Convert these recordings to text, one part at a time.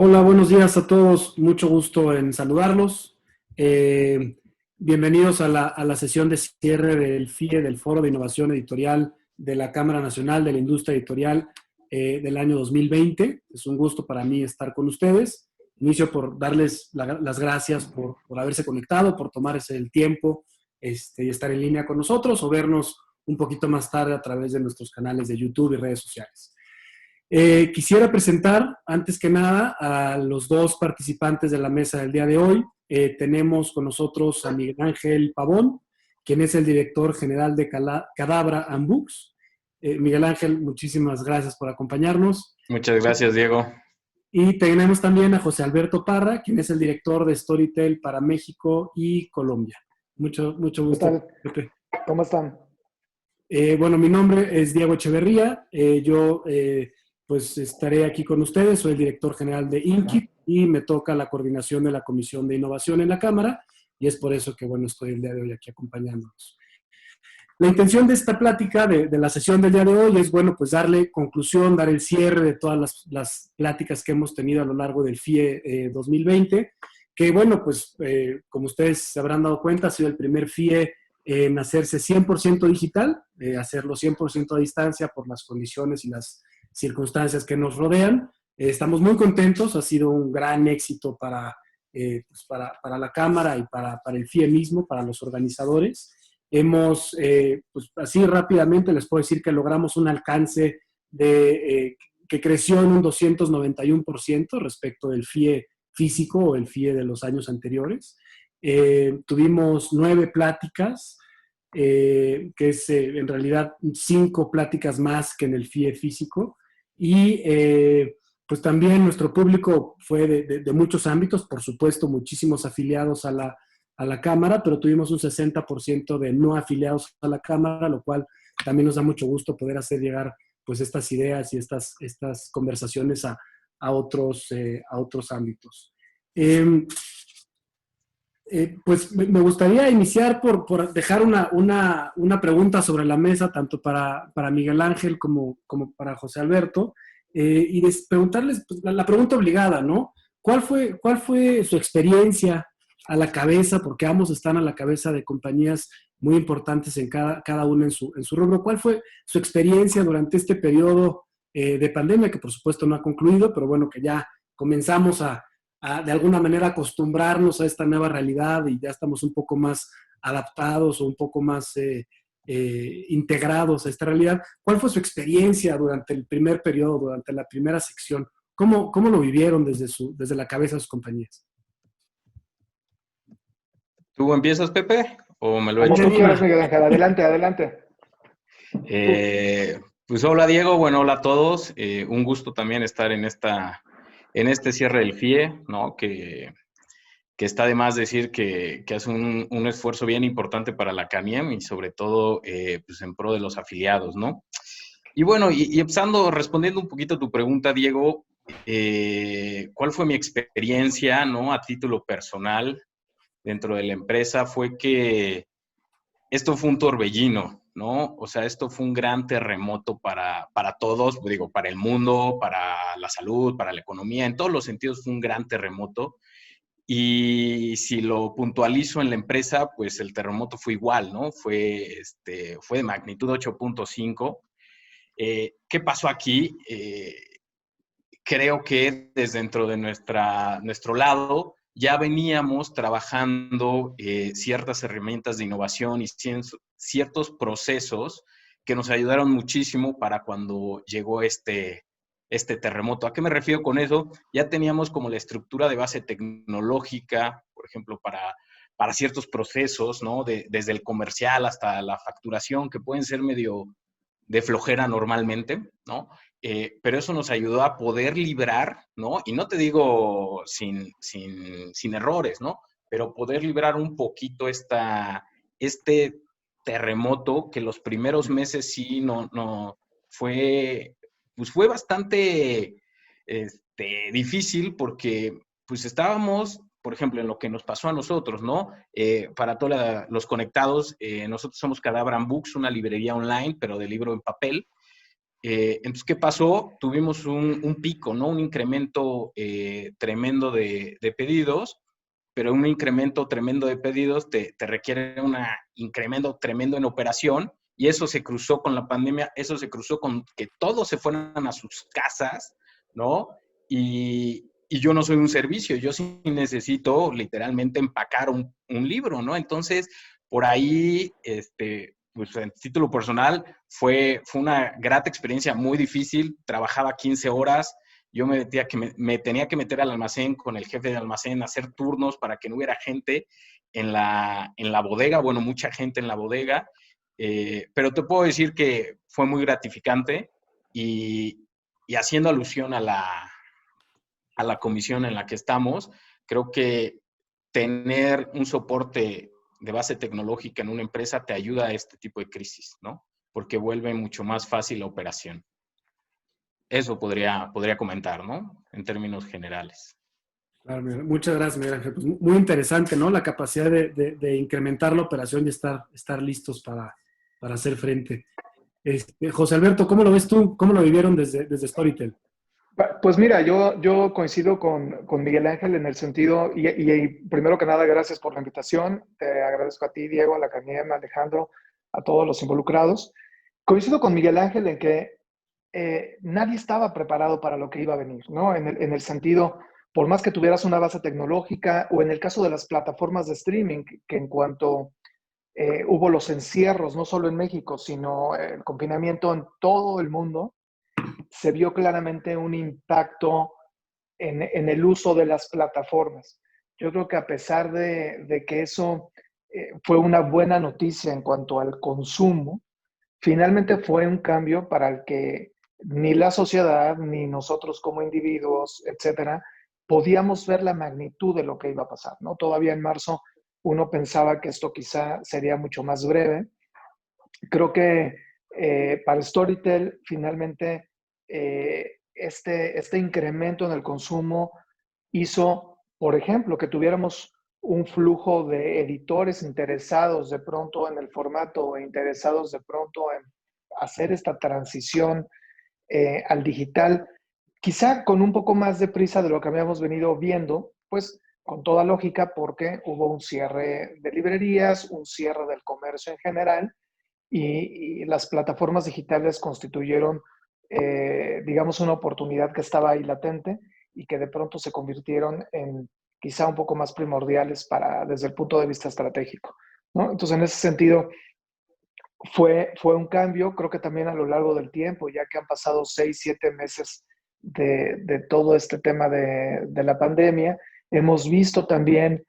Hola, buenos días a todos. Mucho gusto en saludarlos. Eh, Bienvenidos a la sesión de cierre del FIE, del Foro de Innovación Editorial de la Cámara Nacional de la Industria Editorial del año 2020. Es un gusto para mí estar con ustedes. Inicio por darles las gracias por haberse conectado, por tomarse el tiempo y estar en línea con nosotros o vernos un poquito más tarde a través de nuestros canales de YouTube y redes sociales. Quisiera presentar, antes que nada, a los dos participantes de la mesa del día de hoy. Tenemos con nosotros a Miguel Ángel Pavón, quien es el director general de Cadabra and Books. Miguel Ángel, muchísimas gracias por acompañarnos. Muchas gracias, Diego. Y tenemos también a José Alberto Parra, quien es el director de Storytel para México y Colombia. Mucho ¿Qué gusto, tal? Pepe. ¿Cómo están? Bueno, mi nombre es Diego Echeverría. Pues estaré aquí con ustedes. Soy el director general de INKIT y me toca la coordinación de la Comisión de Innovación en la Cámara y es por eso que, bueno, estoy el día de hoy aquí acompañándonos. La intención de esta plática, de la sesión del día de hoy, es, bueno, pues darle conclusión, dar el cierre de todas las pláticas que hemos tenido a lo largo del FIE 2020, que, bueno, pues como ustedes se habrán dado cuenta, ha sido el primer FIE en hacerse 100% digital, hacerlo 100% a distancia por las condiciones y las circunstancias que nos rodean. Estamos muy contentos, ha sido un gran éxito para la Cámara y para el FIE mismo, para los organizadores. Hemos, pues así rápidamente les puedo decir que logramos un alcance que creció en un 291% respecto del FIE físico o el FIE de los años anteriores. Tuvimos 9 pláticas, que es en realidad 5 pláticas más que en el FIE físico. Y pues también nuestro público fue de muchos ámbitos, por supuesto, muchísimos afiliados a la Cámara, pero tuvimos un 60% de no afiliados a la Cámara, lo cual también nos da mucho gusto poder hacer llegar pues estas ideas y estas conversaciones a otros ámbitos. Pues me gustaría iniciar por dejar una pregunta sobre la mesa, tanto para Miguel Ángel como para José Alberto, y preguntarles pues, la pregunta obligada, ¿no? ¿Cuál fue su experiencia a la cabeza, porque ambos están a la cabeza de compañías muy importantes en cada uno en su rubro? ¿Cuál fue su experiencia durante este periodo de pandemia, que por supuesto no ha concluido, pero bueno, que ya comenzamos de alguna manera acostumbrarnos a esta nueva realidad y ya estamos un poco más adaptados o un poco más integrados a esta realidad? ¿Cuál fue su experiencia durante el primer periodo, durante la primera sección? ¿Cómo lo vivieron desde la cabeza de sus compañías? ¿Tú empiezas, Pepe? ¿O me lo Como echo? tú quieras, Miguel Ángel. Adelante, adelante. Pues hola, Diego. Bueno, hola a todos. Un gusto también estar en este cierre del FIE, ¿no? Que está de más decir que hace un esfuerzo bien importante para la CANIEM y sobre todo pues en pro de los afiliados, ¿no? Y bueno, y empezando, respondiendo un poquito a tu pregunta, Diego, ¿cuál fue mi experiencia, ¿no? A título personal dentro de la empresa fue que esto fue un torbellino, ¿no? O sea, esto fue un gran terremoto para todos, digo, para el mundo, para la salud, para la economía, en todos los sentidos fue un gran terremoto. Y si lo puntualizo en la empresa, pues el terremoto fue igual, ¿no? Fue de magnitud 8.5. ¿Qué pasó aquí? Creo que desde dentro de nuestro lado ya veníamos trabajando ciertas herramientas de innovación y ciertos procesos que nos ayudaron muchísimo para cuando llegó este terremoto. ¿A qué me refiero con eso? Ya teníamos como la estructura de base tecnológica, por ejemplo, para ciertos procesos, ¿no? Desde el comercial hasta la facturación, que pueden ser medio de flojera normalmente, ¿no? Pero eso nos ayudó a poder librar, ¿no? Y no te digo sin errores, ¿no? Pero poder librar un poquito este terremoto que los primeros meses sí no fue, pues fue bastante difícil porque pues estábamos, por ejemplo, en lo que nos pasó a nosotros, ¿no? Para todos los conectados, nosotros somos Cadabra and Books, una librería online, pero de libro en papel. Entonces, ¿qué pasó? Tuvimos un pico, ¿no? Un incremento tremendo de pedidos, pero un incremento tremendo de pedidos te requiere un incremento tremendo en operación, y eso se cruzó con la pandemia, eso se cruzó con que todos se fueran a sus casas, ¿no? Y yo no soy un servicio, yo sí necesito literalmente empacar un libro, ¿no? Entonces, por ahí, pues en título personal, fue una grata experiencia, muy difícil, trabajaba 15 horas, yo me tenía que meter al almacén con el jefe de almacén, hacer turnos para que no hubiera gente en la bodega, bueno, mucha gente en la bodega, pero te puedo decir que fue muy gratificante, y haciendo alusión a la comisión en la que estamos, creo que tener un soporte de base tecnológica en una empresa te ayuda a este tipo de crisis, ¿no? Porque vuelve mucho más fácil la operación. Eso podría comentar, ¿no? En términos generales. Claro, muchas gracias, Miguel Ángel. Pues muy interesante, ¿no? La capacidad de incrementar la operación y estar listos para hacer frente. José Alberto, ¿cómo lo ves tú? ¿Cómo lo vivieron desde Storytel? Pues mira, yo coincido con Miguel Ángel en el sentido, y primero que nada, gracias por la invitación. Te agradezco a ti, Diego, a la CANIEM, a Alejandro, a todos los involucrados. Coincido con Miguel Ángel en que nadie estaba preparado para lo que iba a venir, ¿no? En el sentido, por más que tuvieras una base tecnológica, o en el caso de las plataformas de streaming, que en cuanto hubo los encierros, no solo en México, sino el confinamiento en todo el mundo, se vio claramente un impacto en el uso de las plataformas. Yo creo que a pesar de que eso fue una buena noticia en cuanto al consumo, finalmente fue un cambio para el que ni la sociedad, ni nosotros como individuos, etcétera, podíamos ver la magnitud de lo que iba a pasar, ¿no? Todavía en marzo uno pensaba que esto quizá sería mucho más breve. Creo que para Storytel finalmente este incremento en el consumo hizo, por ejemplo, que tuviéramos un flujo de editores interesados de pronto en el formato, e interesados de pronto en hacer esta transición al digital, quizá con un poco más de prisa de lo que habíamos venido viendo, pues con toda lógica, porque hubo un cierre de librerías, un cierre del comercio en general, y las plataformas digitales constituyeron, digamos, una oportunidad que estaba ahí latente y que de pronto se convirtieron en quizá un poco más primordiales desde el punto de vista estratégico, ¿no? Entonces, en ese sentido, fue un cambio, creo que también a lo largo del tiempo, ya que han pasado 6, 7 meses de todo este tema de la pandemia, hemos visto también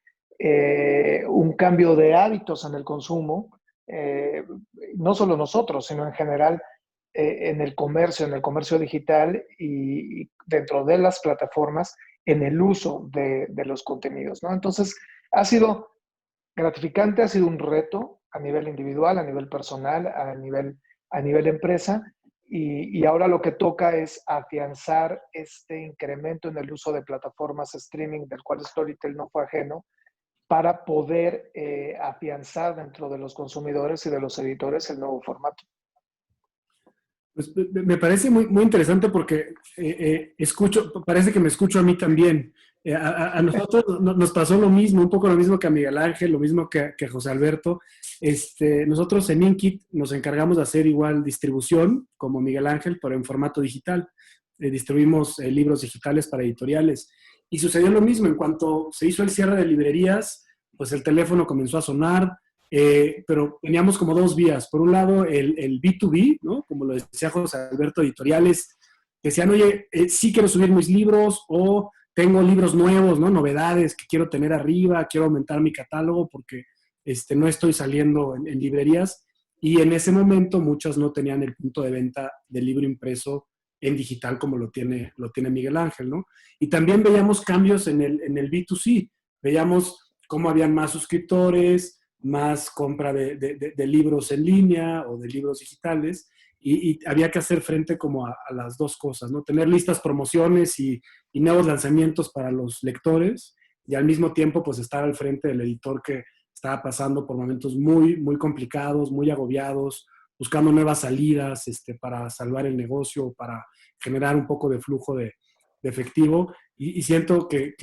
un cambio de hábitos en el consumo, no solo nosotros, sino en general en el comercio digital y dentro de las plataformas, en el uso de los contenidos, ¿no? Entonces, ha sido gratificante, ha sido un reto a nivel individual, a nivel personal, a nivel empresa, y ahora lo que toca es afianzar este incremento en el uso de plataformas streaming, del cual Storytel no fue ajeno, para poder afianzar dentro de los consumidores y de los editores el nuevo formato. Pues me parece muy interesante porque parece que me escucho a mí también. A nosotros nos pasó lo mismo, un poco lo mismo que a Miguel Ángel, lo mismo que a José Alberto. Nosotros en Inkit nos encargamos de hacer igual distribución, como Miguel Ángel, pero en formato digital. Distribuimos libros digitales para editoriales. Y sucedió lo mismo, en cuanto se hizo el cierre de librerías, pues el teléfono comenzó a sonar, pero teníamos como dos vías. Por un lado, el B2B, ¿no? Como lo decía José Alberto, editoriales, que decían, oye, sí quiero subir mis libros, o tengo libros nuevos, ¿no? Novedades que quiero tener arriba, quiero aumentar mi catálogo porque no estoy saliendo en librerías. Y en ese momento muchas no tenían el punto de venta del libro impreso en digital como lo tiene Miguel Ángel, ¿no? Y también veíamos cambios en el B2C. Veíamos cómo habían más suscriptores, más compra de libros en línea o de libros digitales, y había que hacer frente como a las dos cosas, ¿no? Tener listas promociones y nuevos lanzamientos para los lectores, y al mismo tiempo pues estar al frente del editor que estaba pasando por momentos muy complicados, muy agobiados, buscando nuevas salidas para salvar el negocio, para generar un poco de flujo de efectivo. Y siento que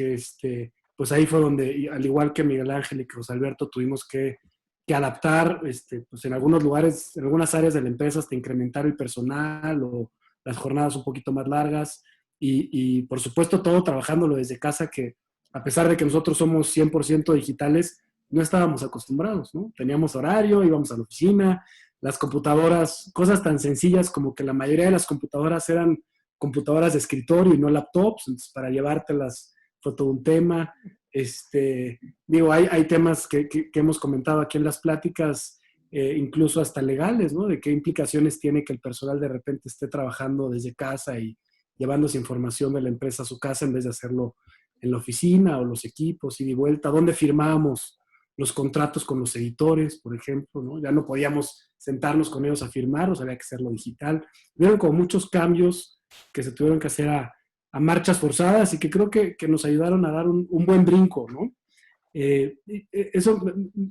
pues ahí fue donde, al igual que Miguel Ángel y que José Alberto, tuvimos que adaptar, pues en algunos lugares, en algunas áreas de la empresa, hasta incrementar el personal o las jornadas un poquito más largas. Y por supuesto, todo trabajándolo desde casa, que a pesar de que nosotros somos 100% digitales, no estábamos acostumbrados, ¿no? Teníamos horario, íbamos a la oficina, las computadoras, cosas tan sencillas como que la mayoría de las computadoras eran computadoras de escritorio y no laptops, entonces para llevártelas fue todo un tema. Digo, hay temas que hemos comentado aquí en las pláticas, incluso hasta legales, ¿no? De qué implicaciones tiene que el personal de repente esté trabajando desde casa y llevándose información de la empresa a su casa en vez de hacerlo en la oficina, o los equipos, ida y vuelta. ¿Dónde firmábamos los contratos con los editores, por ejemplo? ¿No? Ya no podíamos sentarnos con ellos a firmarlos, había que hacerlo digital. Vieron como muchos cambios que se tuvieron que hacer a marchas forzadas y que creo que nos ayudaron a dar un buen brinco, ¿no? Eso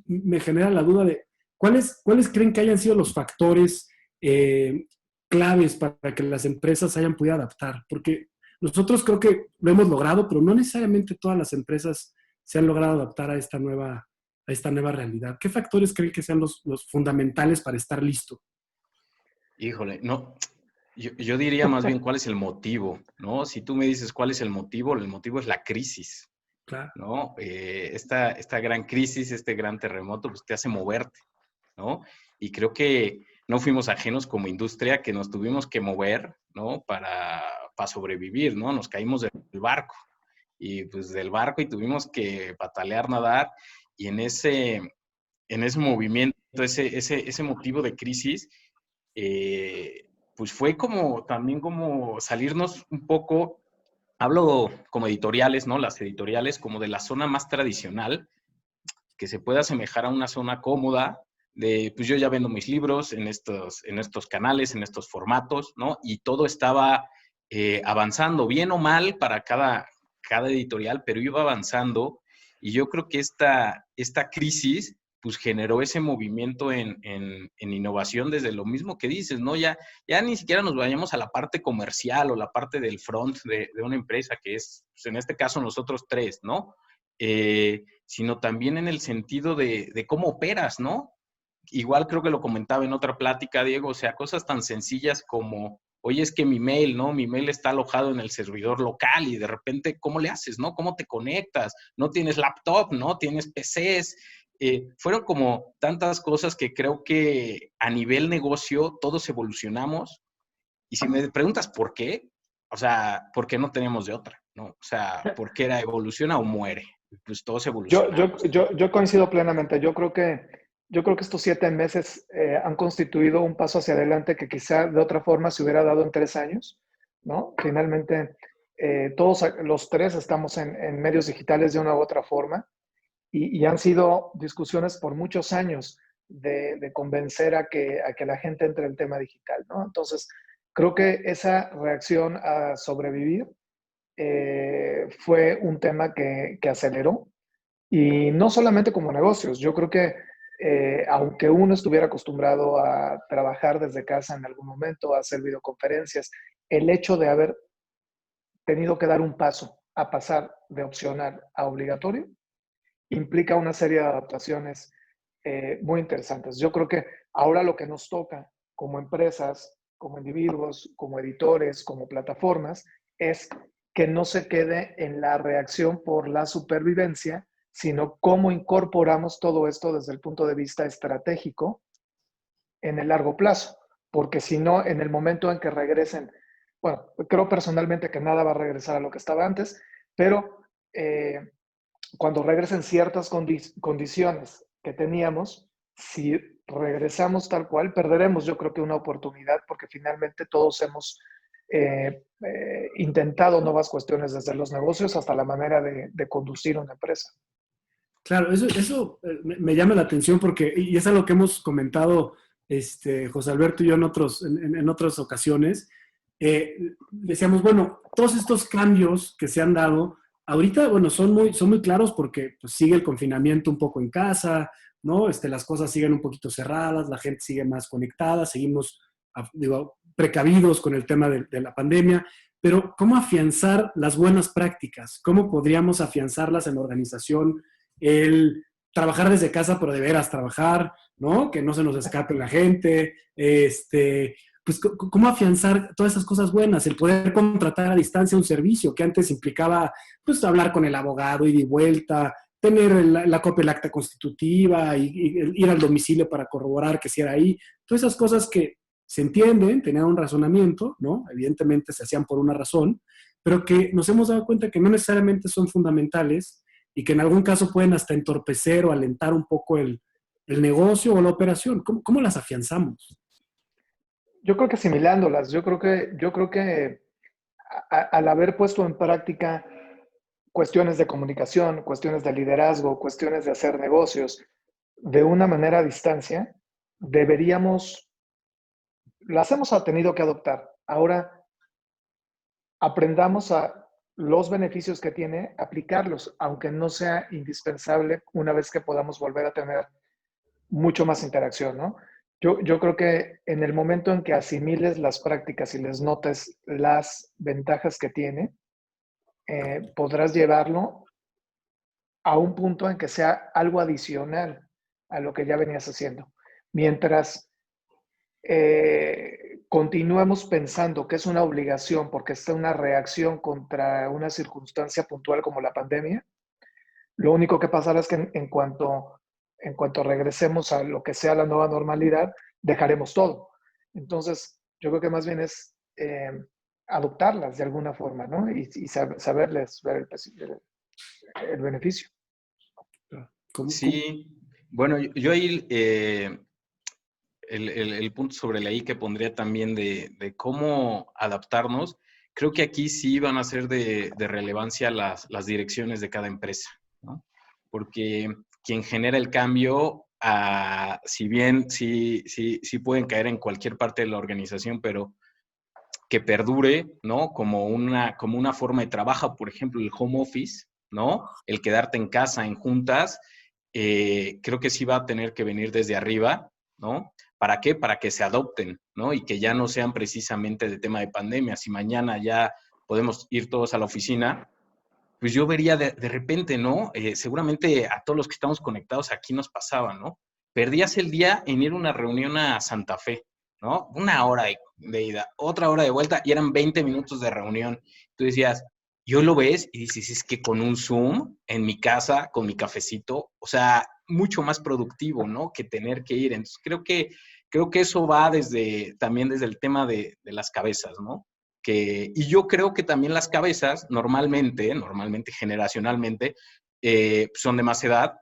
me genera la duda de ¿cuáles creen que hayan sido los factores claves para que las empresas hayan podido adaptar? Porque nosotros creo que lo hemos logrado, pero no necesariamente todas las empresas se han logrado adaptar a esta nueva realidad. ¿Qué factores creen que sean los fundamentales para estar listo? Híjole, no, yo diría más bien cuál es el motivo, ¿no? Si tú me dices cuál es el motivo es la crisis, Claro. ¿no? Esta gran crisis, este gran terremoto, pues te hace moverte, ¿no? Y creo que no fuimos ajenos como industria, que nos tuvimos que mover, ¿no? Para sobrevivir, ¿no? Nos caímos del barco y pues del barco y tuvimos que patalear, nadar, y en ese movimiento, ese motivo de crisis, pues fue como también como salirnos un poco, hablo como editoriales, ¿no? Las editoriales como de la zona más tradicional, que se puede asemejar a una zona cómoda de, pues yo ya vendo mis libros en estos canales, en estos formatos, ¿no? Y todo estaba avanzando, bien o mal para cada editorial, pero iba avanzando. Y yo creo que esta crisis pues generó ese movimiento en innovación desde lo mismo que dices, ¿no? Ya ni siquiera nos vayamos a la parte comercial o la parte del front de una empresa, que es, pues en este caso, nosotros tres, ¿no? Sino también en el sentido de cómo operas, ¿no? Igual creo que lo comentaba en otra plática, Diego, o sea, cosas tan sencillas como, oye, es que mi mail, ¿no? Mi mail está alojado en el servidor local y de repente, ¿cómo le haces, no? ¿Cómo te conectas? No tienes laptop, ¿no? Tienes PCs. Fueron como tantas cosas que creo que a nivel negocio todos evolucionamos. Y si me preguntas por qué, o sea, ¿por qué no tenemos de otra? ¿No? O sea, ¿por qué era evoluciona o muere? Pues todos evolucionamos. Yo coincido plenamente. Yo creo que estos 7 meses han constituido un paso hacia adelante que quizá de otra forma se hubiera dado en 3 años, ¿no? Finalmente, todos los tres estamos en medios digitales de una u otra forma y han sido discusiones por muchos años de convencer a que la gente entre en el tema digital, ¿no? Entonces, creo que esa reacción a sobrevivir fue un tema que aceleró. Y no solamente como negocios, yo creo que aunque uno estuviera acostumbrado a trabajar desde casa en algún momento, a hacer videoconferencias, el hecho de haber tenido que dar un paso a pasar de opcional a obligatorio implica una serie de adaptaciones muy interesantes. Yo creo que ahora lo que nos toca como empresas, como individuos, como editores, como plataformas, es que no se quede en la reacción por la supervivencia, sino cómo incorporamos todo esto desde el punto de vista estratégico en el largo plazo. Porque si no, en el momento en que regresen, bueno, creo personalmente que nada va a regresar a lo que estaba antes, pero cuando regresen ciertas condiciones que teníamos, si regresamos tal cual, perderemos yo creo que una oportunidad porque finalmente todos hemos intentado nuevas cuestiones desde los negocios hasta la manera de conducir una empresa. Claro, eso me llama la atención porque, y es algo que hemos comentado José Alberto y yo en otras ocasiones, decíamos, bueno, todos estos cambios que se han dado, ahorita, bueno, son muy claros porque pues, sigue el confinamiento un poco en casa, ¿no? Las cosas siguen un poquito cerradas, la gente sigue más conectada, seguimos, precavidos con el tema de la pandemia, pero ¿cómo afianzar las buenas prácticas? ¿Cómo podríamos afianzarlas en la organización? El trabajar desde casa, pero de veras trabajar, ¿no? Que no se nos escape la gente, pues, ¿cómo afianzar todas esas cosas buenas? El poder contratar a distancia un servicio que antes implicaba, pues, hablar con el abogado, ida y vuelta, tener la copia del acta constitutiva y ir al domicilio para corroborar que si era ahí. Todas esas cosas que se entienden, tenían un razonamiento, ¿no? Evidentemente se hacían por una razón, pero que nos hemos dado cuenta que no necesariamente son fundamentales y que en algún caso pueden hasta entorpecer o alentar un poco el negocio o la operación. ¿Cómo las afianzamos? Yo creo que asimilándolas, yo creo que al haber puesto en práctica cuestiones de comunicación, cuestiones de liderazgo, cuestiones de hacer negocios de una manera a distancia, las hemos tenido que adoptar. Ahora aprendamos a los beneficios que tiene, aplicarlos, aunque no sea indispensable una vez que podamos volver a tener mucho más interacción, ¿no? Yo creo que en el momento en que asimiles las prácticas y les notes las ventajas que tiene, podrás llevarlo a un punto en que sea algo adicional a lo que ya venías haciendo. Mientras continuemos pensando que es una obligación porque está una reacción contra una circunstancia puntual como la pandemia, lo único que pasará es que en cuanto regresemos a lo que sea la nueva normalidad, dejaremos todo. Entonces, yo creo que más bien es adoptarlas de alguna forma, ¿no? Y saberles ver el beneficio. Sí, bueno, yo ahí el punto sobre la I que pondría también de cómo adaptarnos, creo que aquí sí van a ser de relevancia las direcciones de cada empresa, ¿no? Porque quien genera el cambio, si bien sí pueden caer en cualquier parte de la organización, pero que perdure, ¿no? Como una forma de trabajo, por ejemplo, el home office, ¿no? El quedarte en casa, en juntas, creo que sí va a tener que venir desde arriba, ¿no? ¿Para qué? Para que se adopten, ¿no? Y que ya no sean precisamente de tema de pandemia. Si mañana ya podemos ir todos a la oficina, pues yo vería de repente, ¿no? Seguramente a todos los que estamos conectados aquí nos pasaba, ¿no? Perdías el día en ir a una reunión a Santa Fe, ¿no? Una hora de ida, otra hora de vuelta y eran 20 minutos de reunión. Tú decías, yo lo ves y dices, es que con un Zoom en mi casa, con mi cafecito, o sea, mucho más productivo, ¿no? Que tener que ir. Entonces, creo que eso va también desde el tema de las cabezas, ¿no? Y yo creo que también las cabezas, normalmente, generacionalmente, son de más edad,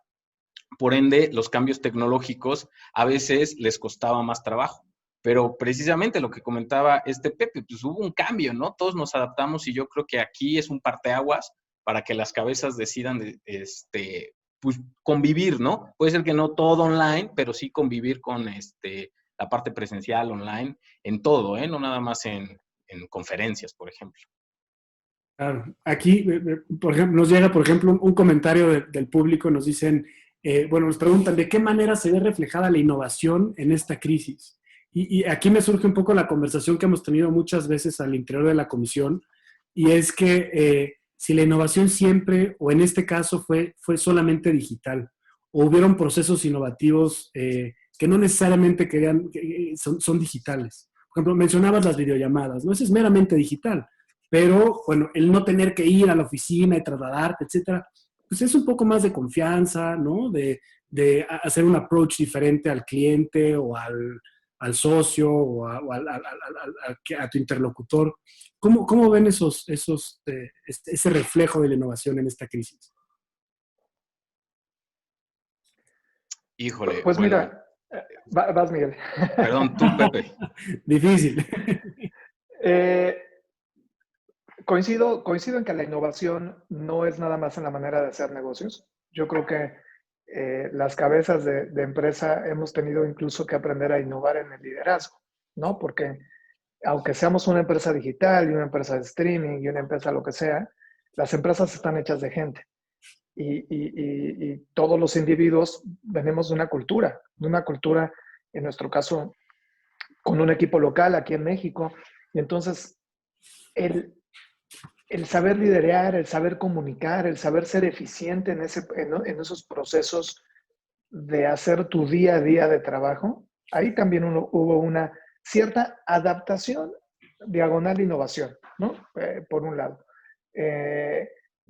por ende, los cambios tecnológicos a veces les costaba más trabajo. Pero precisamente lo que comentaba Pepe, pues hubo un cambio, ¿no? Todos nos adaptamos y yo creo que aquí es un parteaguas para que las cabezas decidan, pues convivir, ¿no? Puede ser que no todo online, pero sí convivir con la parte presencial, online, en todo, ¿eh? No nada más en conferencias, por ejemplo. Claro. Aquí, por ejemplo, nos llega, por ejemplo, un comentario del público, nos dicen, bueno, nos preguntan, ¿de qué manera se ve reflejada la innovación en esta crisis? Y aquí me surge un poco la conversación que hemos tenido muchas veces al interior de la comisión, y es que si la innovación siempre, o en este caso, fue solamente digital, o hubieron procesos innovativos que no necesariamente son digitales. Por ejemplo, mencionabas las videollamadas, ¿no? Eso es meramente digital, pero bueno, el no tener que ir a la oficina y trasladarte, etcétera, pues es un poco más de confianza, ¿no? De hacer un approach diferente al cliente o al socio o a tu interlocutor. ¿Cómo ven ese reflejo de la innovación en esta crisis? Híjole, Pues bueno, mira, vas, Miguel. perdón, tú, Pepe. Difícil. Coincido en que la innovación no es nada más en la manera de hacer negocios. Yo creo que las cabezas de empresa hemos tenido incluso que aprender a innovar en el liderazgo, ¿no? Porque aunque seamos una empresa digital y una empresa de streaming y una empresa lo que sea, las empresas están hechas de gente. y todos los individuos venimos de una cultura, en nuestro caso, con un equipo local aquí en México. Y entonces, el saber liderar, el saber comunicar, el saber ser eficiente en esos procesos de hacer tu día a día de trabajo, ahí también hubo una cierta adaptación, diagonal innovación, ¿no? Por un lado.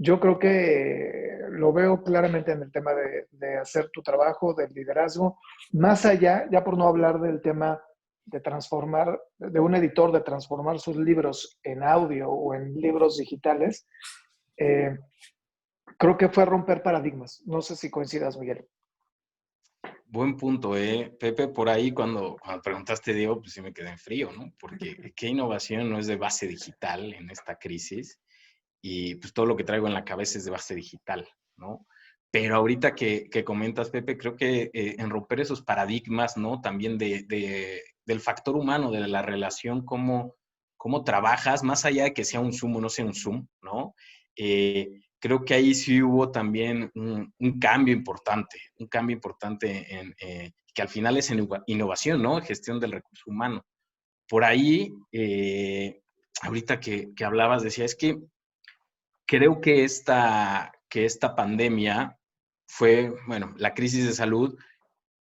Yo creo que lo veo claramente en el tema de hacer tu trabajo, del liderazgo, más allá, ya por no hablar del tema de transformar, de un editor, de transformar sus libros en audio o en libros digitales, creo que fue romper paradigmas. No sé si coincidas, Miguel. Buen punto, Pepe, por ahí cuando preguntaste, Diego, pues sí me quedé en frío, ¿no? Porque ¿qué innovación no es de base digital en esta crisis? Y pues todo lo que traigo en la cabeza es de base digital, ¿no? Pero ahorita que comentas, Pepe, creo que en romper esos paradigmas, ¿no? También del factor humano, de la relación, cómo trabajas, más allá de que sea un Zoom o no sea un Zoom, ¿no? Creo que ahí sí hubo también un cambio importante en que al final es en innovación, ¿no? Gestión del recurso humano. Por ahí, ahorita que hablabas, decía, es que creo que esta pandemia fue, bueno, la crisis de salud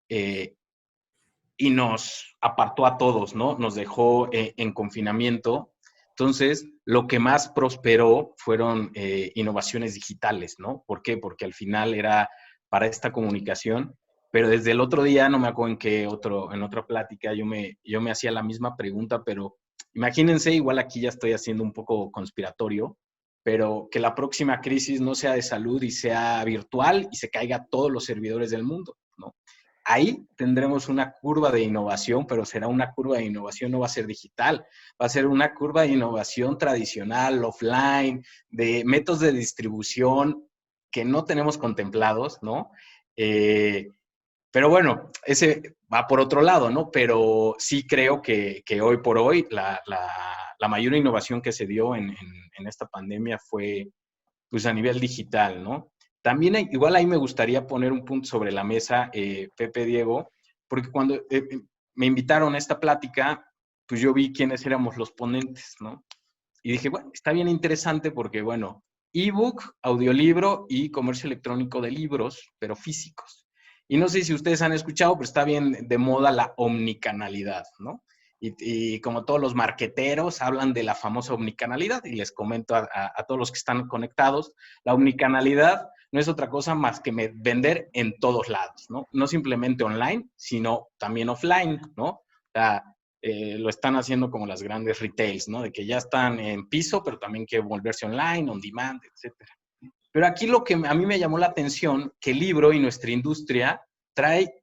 y nos apartó a todos, ¿no? Nos dejó en confinamiento. Entonces, lo que más prosperó fueron innovaciones digitales, ¿no? ¿Por qué? Porque al final era para esta comunicación, pero desde el otro día, no me acuerdo en otra plática, yo me hacía la misma pregunta, pero imagínense, igual aquí ya estoy haciendo un poco conspiratorio, pero que la próxima crisis no sea de salud y sea virtual y se caiga a todos los servidores del mundo, ¿no? Ahí tendremos una curva de innovación, pero será una curva de innovación, no va a ser digital, va a ser una curva de innovación tradicional, offline, de métodos de distribución que no tenemos contemplados, ¿no? Pero bueno, ese va por otro lado, ¿no? Pero sí creo que hoy por hoy la mayor innovación que se dio en esta pandemia fue pues a nivel digital, ¿no? También igual ahí me gustaría poner un punto sobre la mesa, Pepe, Diego, porque cuando me invitaron a esta plática, pues yo vi quiénes éramos los ponentes, ¿no? Y dije, bueno, está bien interesante porque, bueno, ebook, audiolibro y comercio electrónico de libros, pero físicos. Y no sé si ustedes han escuchado, pero está bien de moda la omnicanalidad, ¿no? Y como todos los marqueteros hablan de la famosa omnicanalidad, y les comento a todos los que están conectados, la omnicanalidad no es otra cosa más que vender en todos lados, ¿no? No simplemente online, sino también offline, ¿no? O sea, lo están haciendo como las grandes retails, ¿no? De que ya están en piso, pero también quieren volverse online, on demand, etcétera. Pero aquí lo que a mí me llamó la atención, que el libro y nuestra industria trae,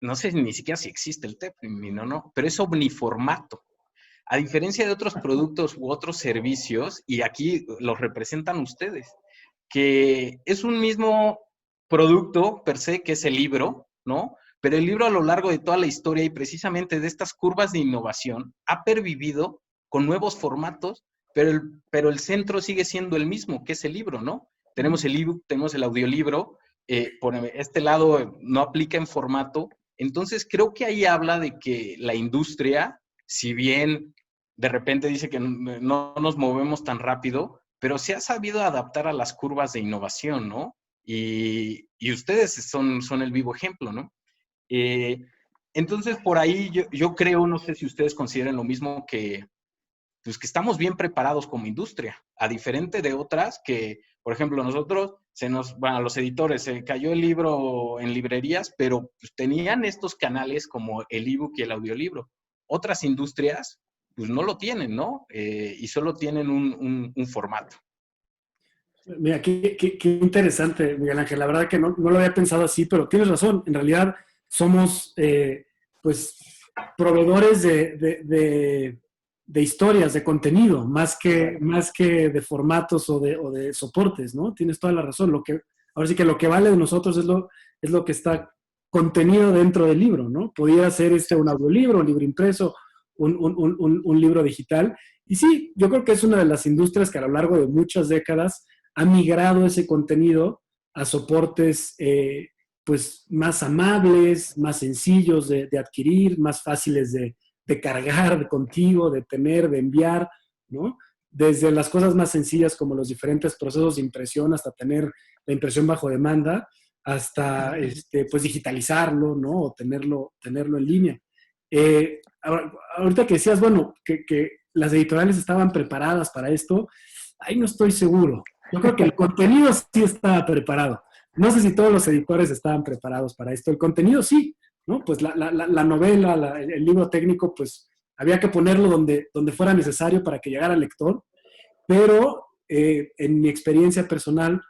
no sé ni siquiera si existe el término, ¿no? Pero es omniformato. A diferencia de otros productos u otros servicios, y aquí los representan ustedes, que es un mismo producto per se, que es el libro, ¿no? Pero el libro a lo largo de toda la historia y precisamente de estas curvas de innovación ha pervivido con nuevos formatos, pero el centro sigue siendo el mismo, que es el libro, ¿no? Tenemos el ebook, tenemos el audiolibro, por este lado no aplica en formato. Entonces creo que ahí habla de que la industria, si bien de repente dice que no nos movemos tan rápido, pero se ha sabido adaptar a las curvas de innovación, ¿no? Y ustedes son el vivo ejemplo, ¿no? Entonces, por ahí yo creo, no sé si ustedes consideren lo mismo, pues que estamos bien preparados como industria, a diferente de otras que, por ejemplo, nosotros, los editores, se cayó el libro en librerías, pero pues, tenían estos canales como el ebook y el audiolibro. Otras industrias, pues no lo tienen, ¿no? Y solo tienen un formato. Mira, qué interesante, Miguel Ángel. La verdad que no lo había pensado así, pero tienes razón. En realidad somos, pues, proveedores de historias, de contenido, más que de formatos o de soportes, ¿no? Tienes toda la razón. Ahora sí que lo que vale de nosotros es lo que está contenido dentro del libro, ¿no? Podría ser un audiolibro, un libro impreso, un libro digital. Y sí, yo creo que es una de las industrias que a lo largo de muchas décadas ha migrado ese contenido a soportes pues más amables, más sencillos de adquirir, más fáciles de cargar contigo, de tener, de enviar, ¿no? Desde las cosas más sencillas como los diferentes procesos de impresión hasta tener la impresión bajo demanda, hasta pues digitalizarlo, ¿no? O tenerlo en línea. Ahorita que decías, bueno, que las editoriales estaban preparadas para esto, ahí no estoy seguro. Yo creo que el contenido sí estaba preparado. No sé si todos los editores estaban preparados para esto. El contenido sí, ¿no? Pues la novela, el libro técnico, pues había que ponerlo donde fuera necesario para que llegara al lector, pero en mi experiencia personal,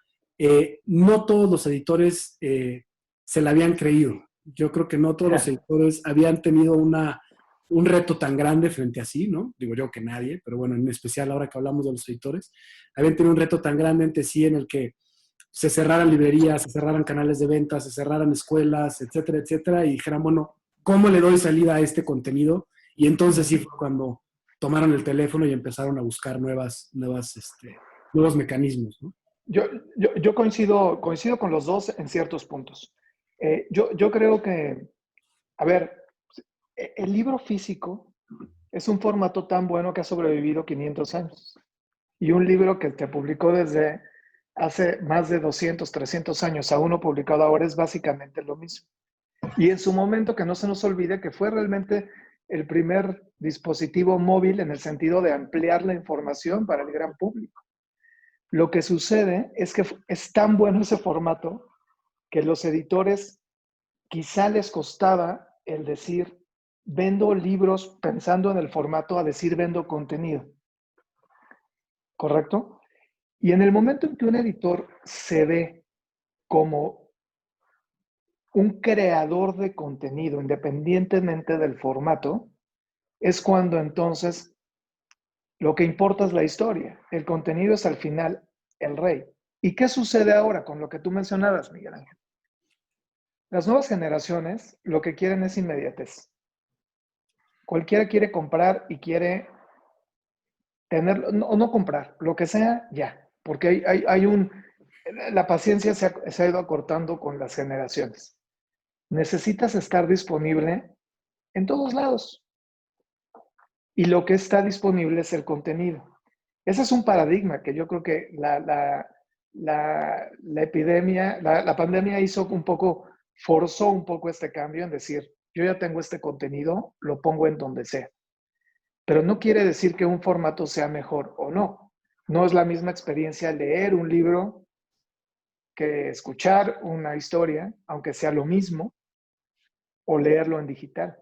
no todos los editores se la habían creído. Yo creo que no todos los editores habían tenido un reto tan grande frente a sí, ¿no? Digo yo que nadie, pero bueno, en especial ahora que hablamos de los editores, habían tenido un reto tan grande ante sí en el que se cerraran librerías, se cerraran canales de venta, se cerraran escuelas, etcétera, etcétera, y dijeran, bueno, ¿cómo le doy salida a este contenido? Y entonces sí fue cuando tomaron el teléfono y empezaron a buscar nuevos mecanismos, ¿no? Yo coincido con los dos en ciertos puntos. Yo creo que, a ver, el libro físico es un formato tan bueno que ha sobrevivido 500 años. Y un libro que te publicó desde hace más de 200, 300 años a uno publicado ahora es básicamente lo mismo. Y en su momento, que no se nos olvide que fue realmente el primer dispositivo móvil en el sentido de ampliar la información para el gran público. Lo que sucede es que es tan bueno ese formato que los editores quizá les costaba el decir vendo libros pensando en el formato a decir vendo contenido. ¿Correcto? Y en el momento en que un editor se ve como un creador de contenido independientemente del formato, es cuando entonces lo que importa es la historia. El contenido es al final el rey. ¿Y qué sucede ahora con lo que tú mencionabas, Miguel Ángel? Las nuevas generaciones lo que quieren es inmediatez. Cualquiera quiere comprar y quiere tenerlo, no comprar, lo que sea, ya. Porque la paciencia se ha ido acortando con las generaciones. Necesitas estar disponible en todos lados. Y lo que está disponible es el contenido. Ese es un paradigma que yo creo que la epidemia, la pandemia forzó un poco este cambio en decir, yo ya tengo este contenido, lo pongo en donde sea. Pero no quiere decir que un formato sea mejor o no. No es la misma experiencia leer un libro que escuchar una historia, aunque sea lo mismo, o leerlo en digital.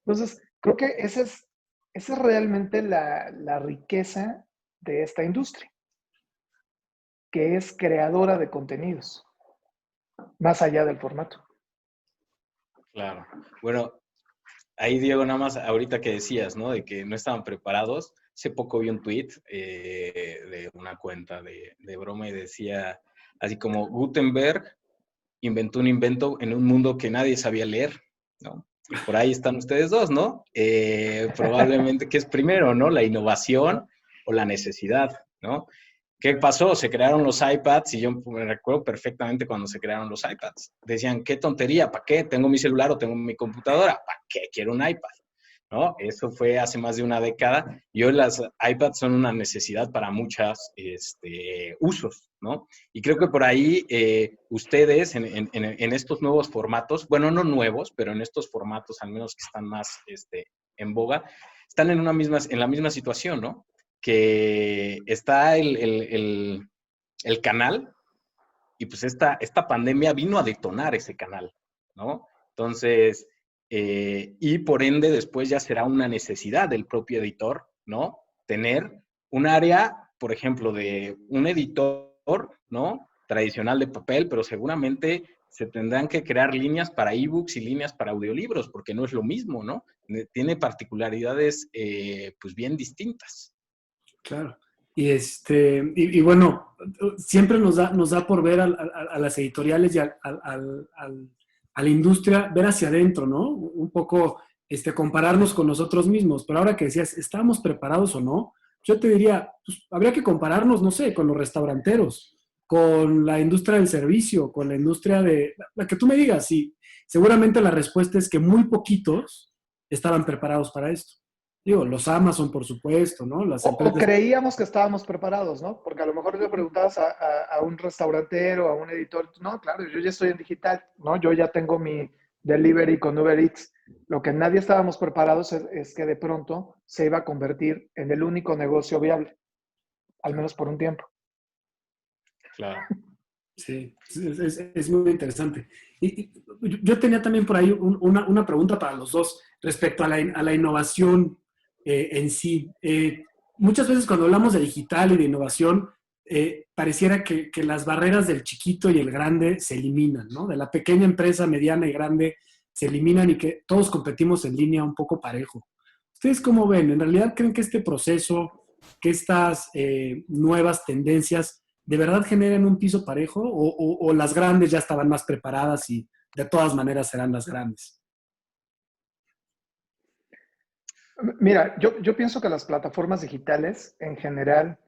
Entonces, creo que esa es realmente la riqueza de esta industria, que es creadora de contenidos, más allá del formato. Claro. Bueno, ahí, Diego, nada más ahorita que decías, ¿no? De que no estaban preparados. Hace poco vi un tweet de una cuenta de broma y decía así como Gutenberg inventó un invento en un mundo que nadie sabía leer, ¿no? Y por ahí están ustedes dos, ¿no? Probablemente, ¿qué es primero, no? La innovación o la necesidad, ¿no? ¿Qué pasó? Se crearon los iPads y yo me recuerdo perfectamente cuando se crearon los iPads. Decían, qué tontería, ¿para qué? ¿Tengo mi celular o tengo mi computadora? ¿Para qué quiero un iPad? ¿No? Eso fue hace más de una década y hoy las iPads son una necesidad para muchos usos, ¿no? Y creo que por ahí ustedes en estos nuevos formatos, bueno, no nuevos, pero en estos formatos al menos que están más en boga, están en la misma situación, ¿no? Que está el canal y pues esta pandemia vino a detonar ese canal, ¿no? Entonces, y por ende después ya será una necesidad del propio editor, ¿no? Tener un área, por ejemplo, de un editor, ¿no? Tradicional de papel, pero seguramente se tendrán que crear líneas para ebooks y líneas para audiolibros, porque no es lo mismo, ¿no? Tiene particularidades, pues bien distintas. Claro. Y bueno, siempre nos da por ver a las editoriales y a la industria, ver hacia adentro, ¿no? Un poco compararnos con nosotros mismos. Pero ahora que decías, ¿estamos preparados o no? Yo te diría, pues, habría que compararnos, no sé, con los restauranteros. con la industria del servicio, con la industria de... La que tú me digas, sí. Seguramente la respuesta es que muy poquitos estaban preparados para esto. Digo, los Amazon, por supuesto, ¿no? Las O empresas... creíamos que estábamos preparados, ¿no? Porque a lo mejor le preguntabas a un restaurantero, a un editor, no, claro, yo ya estoy en digital, ¿no? Yo ya tengo mi delivery con Uber Eats. Lo que nadie estábamos preparados es que de pronto se iba a convertir en el único negocio viable, al menos por un tiempo. Claro. Sí, es muy interesante. Y yo tenía también por ahí una pregunta para los dos respecto a la innovación en sí. Muchas veces cuando hablamos de digital y de innovación, pareciera que las barreras del chiquito y el grande se eliminan, ¿no? De la pequeña empresa, mediana y grande se eliminan y que todos competimos en línea un poco parejo. ¿Ustedes cómo ven? ¿En realidad creen que este proceso, que estas nuevas tendencias de verdad generan un piso parejo o las grandes ya estaban más preparadas y de todas maneras serán las grandes? Mira, yo pienso que las plataformas digitales en general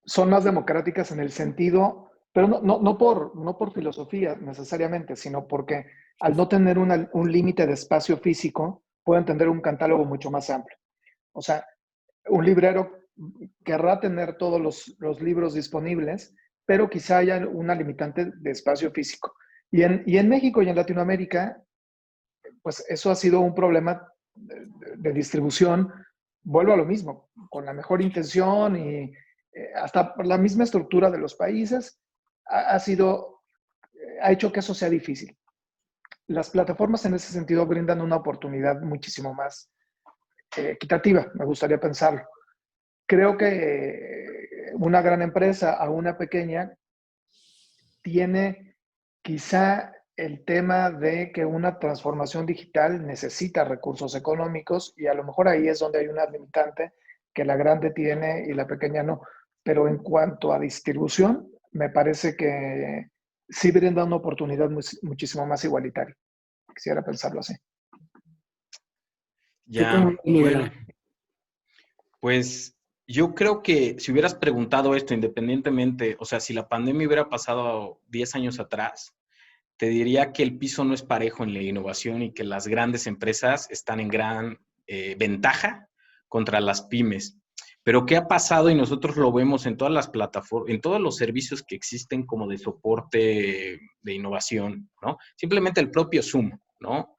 son más democráticas en el sentido, pero no por filosofía necesariamente, sino porque al no tener un límite de espacio físico, pueden tener un catálogo mucho más amplio. O sea, un librero querrá tener todos los libros disponibles, pero quizá haya una limitante de espacio físico. Y en México y en Latinoamérica, pues eso ha sido un problema de distribución. Vuelvo a lo mismo, con la mejor intención y hasta por la misma estructura de los países, ha hecho que eso sea difícil. Las plataformas en ese sentido brindan una oportunidad muchísimo más equitativa, me gustaría pensarlo. Creo que una gran empresa a una pequeña tiene quizá el tema de que una transformación digital necesita recursos económicos y a lo mejor ahí es donde hay una limitante que la grande tiene y la pequeña no. Pero en cuanto a distribución, me parece que sí brinda una oportunidad muchísimo más igualitaria. Quisiera pensarlo así. Ya, bueno, pues yo creo que si hubieras preguntado esto independientemente, o sea, si la pandemia hubiera pasado 10 años atrás, te diría que el piso no es parejo en la innovación y que las grandes empresas están en gran ventaja contra las pymes. Pero ¿qué ha pasado? Y nosotros lo vemos en todas las plataformas, en todos los servicios que existen como de soporte de innovación, ¿no? Simplemente el propio Zoom, ¿no?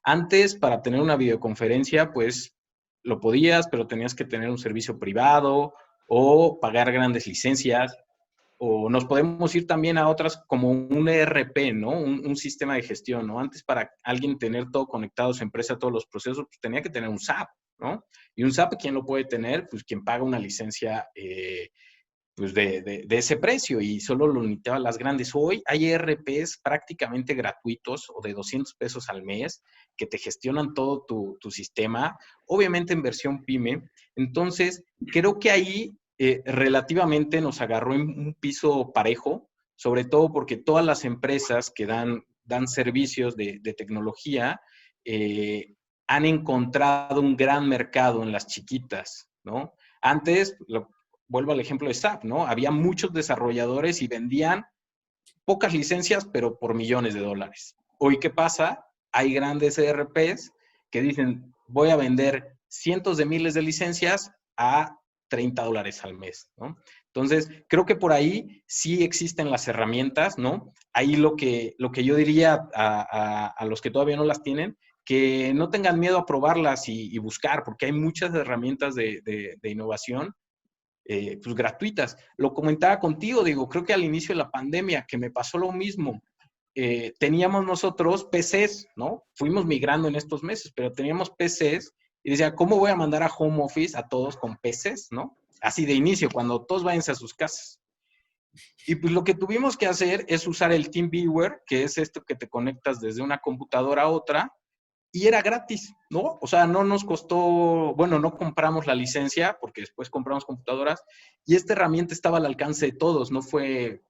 Antes, para tener una videoconferencia, pues lo podías, pero tenías que tener un servicio privado o pagar grandes licencias. O nos podemos ir también a otras como un ERP, ¿no? Un sistema de gestión, ¿no? Antes para alguien tener todo conectado, su empresa, todos los procesos, pues tenía que tener un SAP, ¿no? Y un SAP, ¿quién lo puede tener? Pues quien paga una licencia pues de ese precio y solo lo limitaban las grandes. Hoy hay ERPs prácticamente gratuitos o de 200 pesos al mes que te gestionan todo tu sistema, obviamente en versión PYME. Entonces, creo que ahí relativamente nos agarró en un piso parejo, sobre todo porque todas las empresas que dan servicios de tecnología han encontrado un gran mercado en las chiquitas, ¿no? Antes, vuelvo al ejemplo de SAP, ¿no? Había muchos desarrolladores y vendían pocas licencias, pero por millones de dólares. Hoy, ¿qué pasa? Hay grandes ERPs que dicen, voy a vender cientos de miles de licencias a $30 al mes, ¿no? Entonces, creo que por ahí sí existen las herramientas, ¿no? Ahí lo que yo diría a los que todavía no las tienen, que no tengan miedo a probarlas y buscar, porque hay muchas herramientas de innovación pues gratuitas. Lo comentaba contigo, digo, creo que al inicio de la pandemia, que me pasó lo mismo, teníamos nosotros PCs, ¿no? Fuimos migrando en estos meses, pero teníamos PCs y decía, ¿cómo voy a mandar a home office a todos con PCs, ¿no? Así de inicio, cuando todos váyanse a sus casas. Y pues lo que tuvimos que hacer es usar el TeamViewer, que es esto que te conectas desde una computadora a otra, y era gratis, ¿no? O sea, no nos costó, bueno, no compramos la licencia porque después compramos computadoras y esta herramienta estaba al alcance de todos, no fue,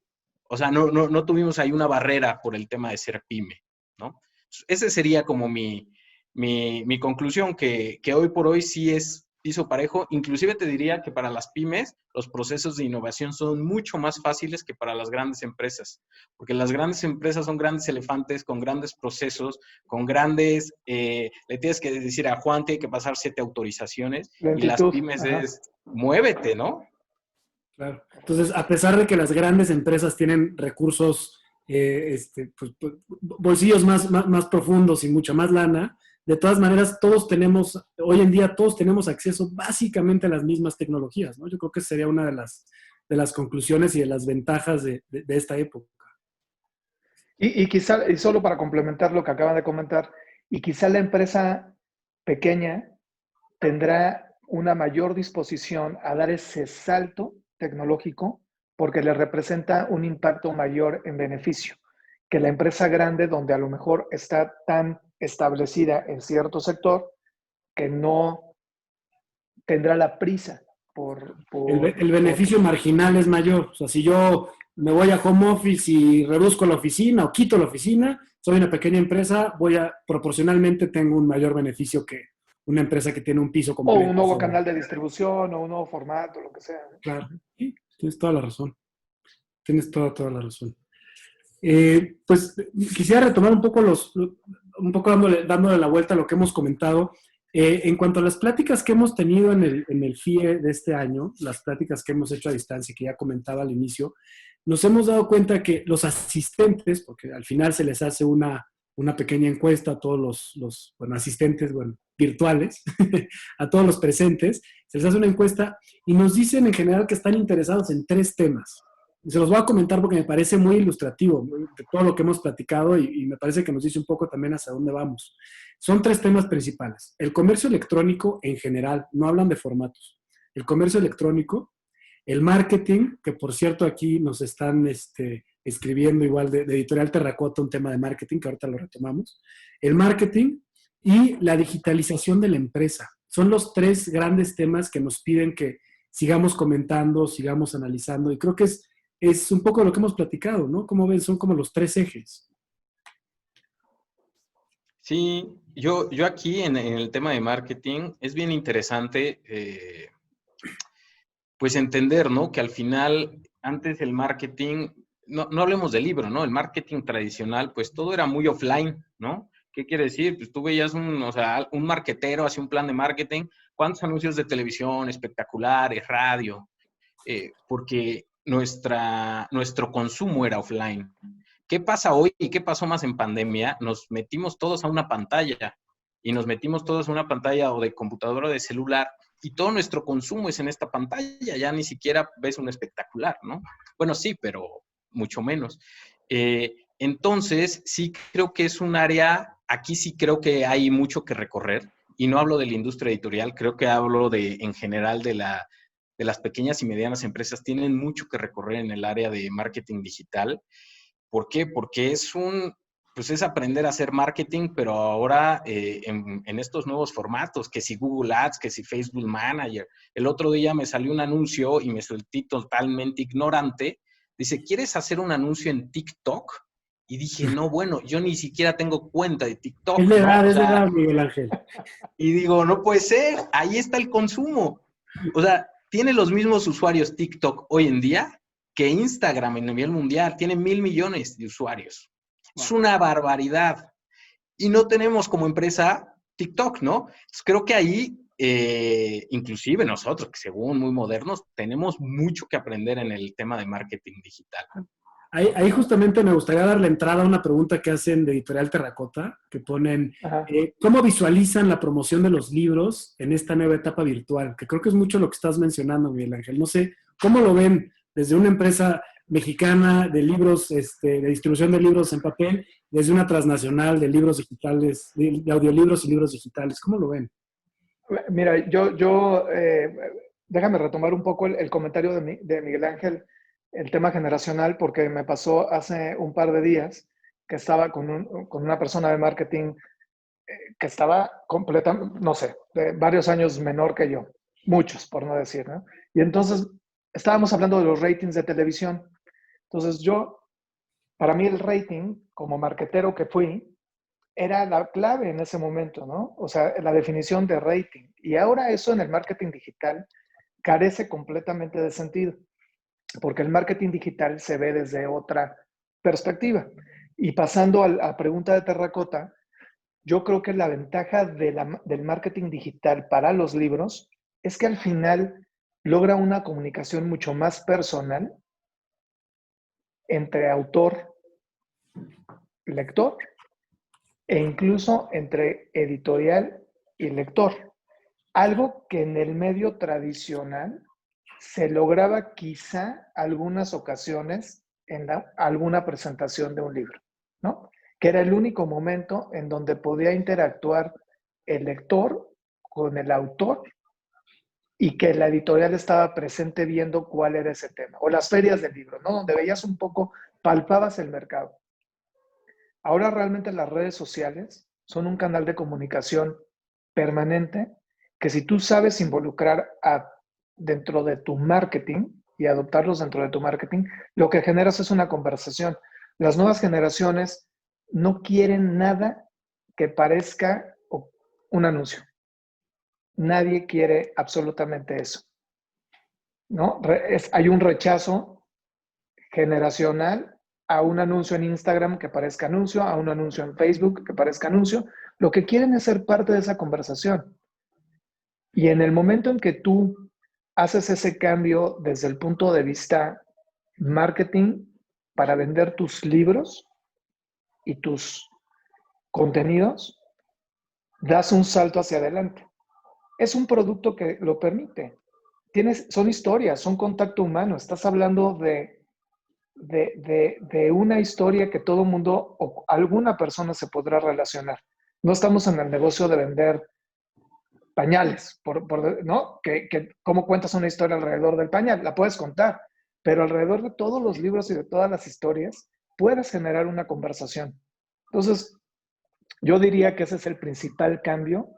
o sea, no tuvimos ahí una barrera por el tema de ser pyme, ¿no? Ese sería como mi conclusión, que hoy por hoy sí es piso parejo. Inclusive te diría que para las pymes los procesos de innovación son mucho más fáciles que para las grandes empresas, porque las grandes empresas son grandes elefantes con grandes procesos, con grandes, le tienes que decir a Juan, tiene que pasar 7 autorizaciones, y las Lentitud. pymes Ajá. es, muévete, ¿no? Claro. Entonces, a pesar de que las grandes empresas tienen recursos, pues, bolsillos más profundos y mucha más lana, de todas maneras, hoy en día todos tenemos acceso básicamente a las mismas tecnologías, ¿no? Yo creo que sería una de las conclusiones y de las ventajas de esta época. Y quizá, y solo para complementar lo que acaban de comentar, y quizá la empresa pequeña tendrá una mayor disposición a dar ese salto tecnológico porque le representa un impacto mayor en beneficio que la empresa grande donde a lo mejor está tan establecida en cierto sector que no tendrá la prisa El beneficio marginal es mayor. O sea, si yo me voy a home office y reduzco la oficina o quito la oficina, soy una pequeña empresa, proporcionalmente tengo un mayor beneficio que una empresa que tiene un piso o un completo. nuevo canal de distribución o un nuevo formato, lo que sea. Claro, sí, tienes toda la razón. Tienes toda la razón. Pues quisiera retomar un poco dándole la vuelta a lo que hemos comentado. En cuanto a las pláticas que hemos tenido en el FIE de este año, las pláticas que hemos hecho a distancia, que ya comentaba al inicio, nos hemos dado cuenta que los asistentes, porque al final se les hace una pequeña encuesta a todos los asistentes virtuales, a todos los presentes, se les hace una encuesta y nos dicen en general que están interesados en 3 temas. Se los voy a comentar porque me parece muy ilustrativo de todo lo que hemos platicado y me parece que nos dice un poco también hacia dónde vamos. Son 3 temas principales. El comercio electrónico en general, no hablan de formatos. El comercio electrónico, el marketing, que por cierto aquí nos están escribiendo igual de Editorial Terracota un tema de marketing, que ahorita lo retomamos. El marketing y la digitalización de la empresa. Son los 3 grandes temas que nos piden que sigamos comentando, sigamos analizando y creo que es un poco lo que hemos platicado, ¿no? Como ven, son como los 3 ejes. Sí, yo aquí en el tema de marketing es bien interesante, pues entender, ¿no? Que al final, antes el marketing, no hablemos del libro, ¿no? El marketing tradicional, pues todo era muy offline, ¿no? ¿Qué quiere decir? Pues tú veías un marketero hacía un plan de marketing, ¿cuántos anuncios de televisión, espectaculares, radio? Porque nuestro consumo era offline. ¿Qué pasa hoy y qué pasó más en pandemia? Nos metimos todos a una pantalla y nos metimos todos a una pantalla o de computadora o de celular y todo nuestro consumo es en esta pantalla. Ya ni siquiera ves un espectacular, ¿no? Bueno, sí, pero mucho menos. Entonces, sí creo que es un área, aquí sí creo que hay mucho que recorrer y no hablo de la industria editorial, creo que hablo en general de las pequeñas y medianas empresas, tienen mucho que recorrer en el área de marketing digital. ¿Por qué? Porque pues es aprender a hacer marketing, pero ahora en estos nuevos formatos, que si Google Ads, que si Facebook Manager. El otro día me salió un anuncio y me sentí totalmente ignorante. Dice, ¿quieres hacer un anuncio en TikTok? Y dije, no, bueno, yo ni siquiera tengo cuenta de TikTok, Es ¿no? verdad, es verdad, Miguel Ángel. Y digo, no puede ser, ahí está el consumo. O sea, tiene los mismos usuarios TikTok hoy en día que Instagram en nivel mundial, tiene 1,000 millones de usuarios. Wow. Es una barbaridad. Y no tenemos como empresa TikTok, ¿no? Entonces, creo que ahí, inclusive nosotros, que según muy modernos, tenemos mucho que aprender en el tema de marketing digital. Ahí justamente me gustaría darle entrada a una pregunta que hacen de Editorial Terracota, que ponen, ¿cómo visualizan la promoción de los libros en esta nueva etapa virtual? Que creo que es mucho lo que estás mencionando, Miguel Ángel. No sé, ¿cómo lo ven desde una empresa mexicana de libros, de distribución de libros en papel, desde una transnacional de libros digitales, de audiolibros y libros digitales? ¿Cómo lo ven? Mira, déjame retomar un poco el comentario de Miguel Ángel, el tema generacional, porque me pasó hace un par de días que estaba con una persona de marketing que estaba completamente, no sé, de varios años menor que yo, muchos, por no decir, ¿no? Y entonces estábamos hablando de los ratings de televisión. Entonces para mí el rating, como marketero que fui, era la clave en ese momento, ¿no? O sea, la definición de rating. Y ahora eso en el marketing digital carece completamente de sentido, porque el marketing digital se ve desde otra perspectiva. Y pasando a la pregunta de Terracota, yo creo que la ventaja del marketing digital para los libros es que al final logra una comunicación mucho más personal entre autor, lector, e incluso entre editorial y lector. Algo que en el medio tradicional se lograba quizá algunas ocasiones en alguna presentación de un libro, ¿no? Que era el único momento en donde podía interactuar el lector con el autor y que la editorial estaba presente viendo cuál era ese tema. O las ferias del libro, ¿no? Donde veías un poco, palpabas el mercado. Ahora realmente las redes sociales son un canal de comunicación permanente que si tú sabes involucrar dentro de tu marketing y adoptarlos dentro de tu marketing, lo que generas es una conversación. Las nuevas generaciones no quieren nada que parezca un anuncio. Nadie quiere absolutamente eso, ¿no? Hay un rechazo generacional a un anuncio en Instagram que parezca anuncio, a un anuncio en Facebook que parezca anuncio. Lo que quieren es ser parte de esa conversación. Y en el momento en que tú haces ese cambio desde el punto de vista marketing para vender tus libros y tus contenidos, das un salto hacia adelante. Es un producto que lo permite. Son historias, son contacto humano. Estás hablando de una historia que todo mundo o alguna persona se podrá relacionar. No estamos en el negocio de vender pañales, ¿no? ¿Cómo cuentas una historia alrededor del pañal? La puedes contar, pero alrededor de todos los libros y de todas las historias puedes generar una conversación. Entonces, yo diría que ese es el principal cambio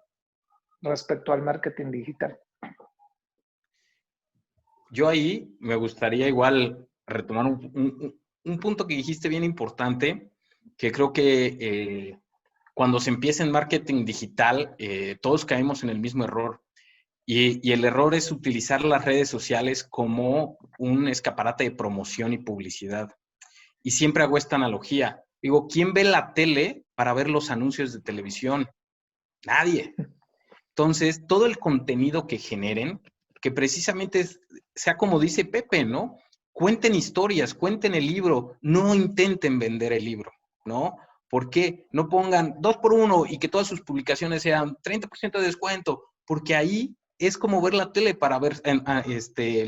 respecto al marketing digital. Yo ahí me gustaría igual retomar un punto que dijiste bien importante, que creo que cuando se empieza en marketing digital, todos caemos en el mismo error. Y el error es utilizar las redes sociales como un escaparate de promoción y publicidad. Y siempre hago esta analogía. Digo, ¿quién ve la tele para ver los anuncios de televisión? Nadie. Entonces, todo el contenido que generen, que precisamente sea como dice Pepe, ¿no? Cuenten historias, cuenten el libro, no intenten vender el libro, ¿no? ¿Por qué? No pongan 2x1 y que todas sus publicaciones sean 30% de descuento, porque ahí es como ver la tele para ver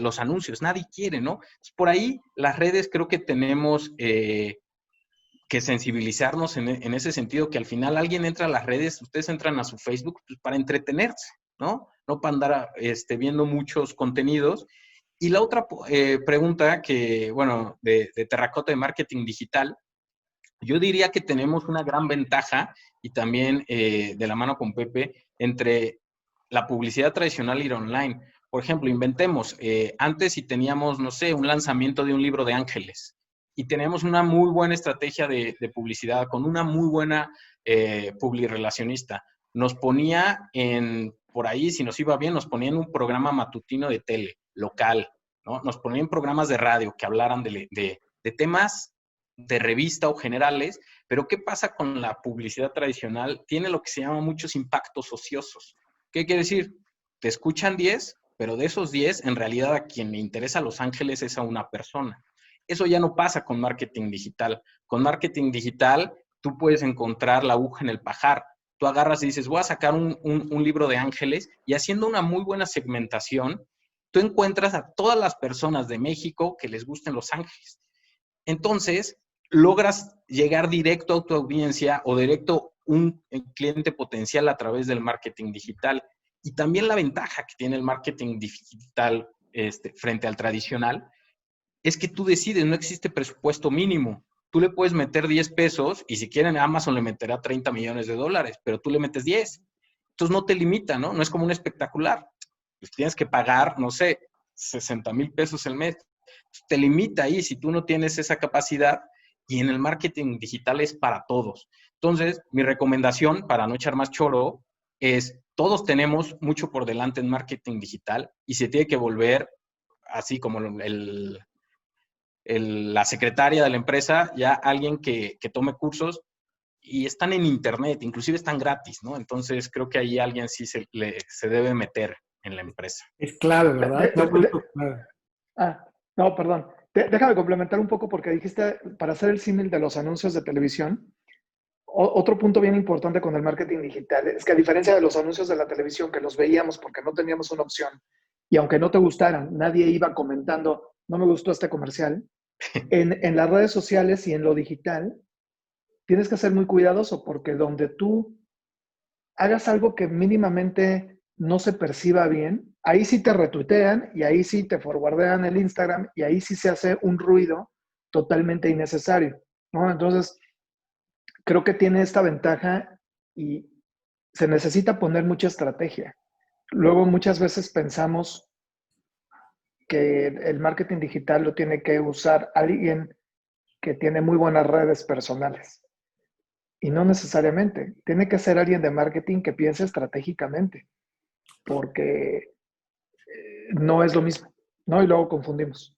los anuncios, nadie quiere, ¿no? Por ahí las redes creo que tenemos que sensibilizarnos en ese sentido, que al final alguien entra a las redes, ustedes entran a su Facebook pues, para entretenerse, ¿no? No para andar viendo muchos contenidos. Y la otra pregunta que, bueno, de Terracota de Marketing Digital, yo diría que tenemos una gran ventaja y también de la mano con Pepe entre la publicidad tradicional y la online. Por ejemplo, inventemos, antes si teníamos, no sé, un lanzamiento de un libro de ángeles y teníamos una muy buena estrategia de publicidad con una muy buena publirelacionista. Nos ponía por ahí, si nos iba bien, nos ponía en un programa matutino de tele, local, ¿no? Nos ponía en programas de radio que hablaran de temas de revista o generales, pero ¿qué pasa con la publicidad tradicional? Tiene lo que se llama muchos impactos ociosos. ¿Qué quiere decir? Te escuchan 10, pero de esos 10, en realidad a quien le interesa Los Ángeles es a una persona. Eso ya no pasa con marketing digital. Con marketing digital, tú puedes encontrar la aguja en el pajar. Tú agarras y dices, voy a sacar un libro de ángeles y haciendo una muy buena segmentación, tú encuentras a todas las personas de México que les gusten Los Ángeles. Entonces, logras llegar directo a tu audiencia o directo a un cliente potencial a través del marketing digital. Y también la ventaja que tiene el marketing digital frente al tradicional es que tú decides, no existe presupuesto mínimo. Tú le puedes meter 10 pesos y si quieren Amazon le meterá 30 millones de dólares, pero tú le metes 10. Entonces no te limita, ¿no? No es como un espectacular. Pues tienes que pagar, no sé, 60,000 pesos el mes. Te limita ahí si tú no tienes esa capacidad y en el marketing digital es para todos. Entonces, mi recomendación, para no echar más choro, es todos tenemos mucho por delante en marketing digital y se tiene que volver, así como la secretaria de la empresa, ya alguien que tome cursos y están en internet, inclusive están gratis, ¿no? Entonces, creo que ahí alguien sí se debe meter en la empresa. Es clave, ¿verdad? Se ha vuelto clave. No, perdón. Déjame complementar un poco porque dijiste, para hacer el símil de los anuncios de televisión, otro punto bien importante con el marketing digital es que a diferencia de los anuncios de la televisión que los veíamos porque no teníamos una opción y aunque no te gustaran, nadie iba comentando, no me gustó este comercial, en las redes sociales y en lo digital tienes que ser muy cuidadoso porque donde tú hagas algo que mínimamente no se perciba bien, ahí sí te retuitean y ahí sí te forwardean el Instagram y ahí sí se hace un ruido totalmente innecesario, ¿no? Entonces, creo que tiene esta ventaja y se necesita poner mucha estrategia. Luego muchas veces pensamos que el marketing digital lo tiene que usar alguien que tiene muy buenas redes personales. Y no necesariamente. Tiene que ser alguien de marketing que piense estratégicamente, porque no es lo mismo, ¿no? Y luego confundimos.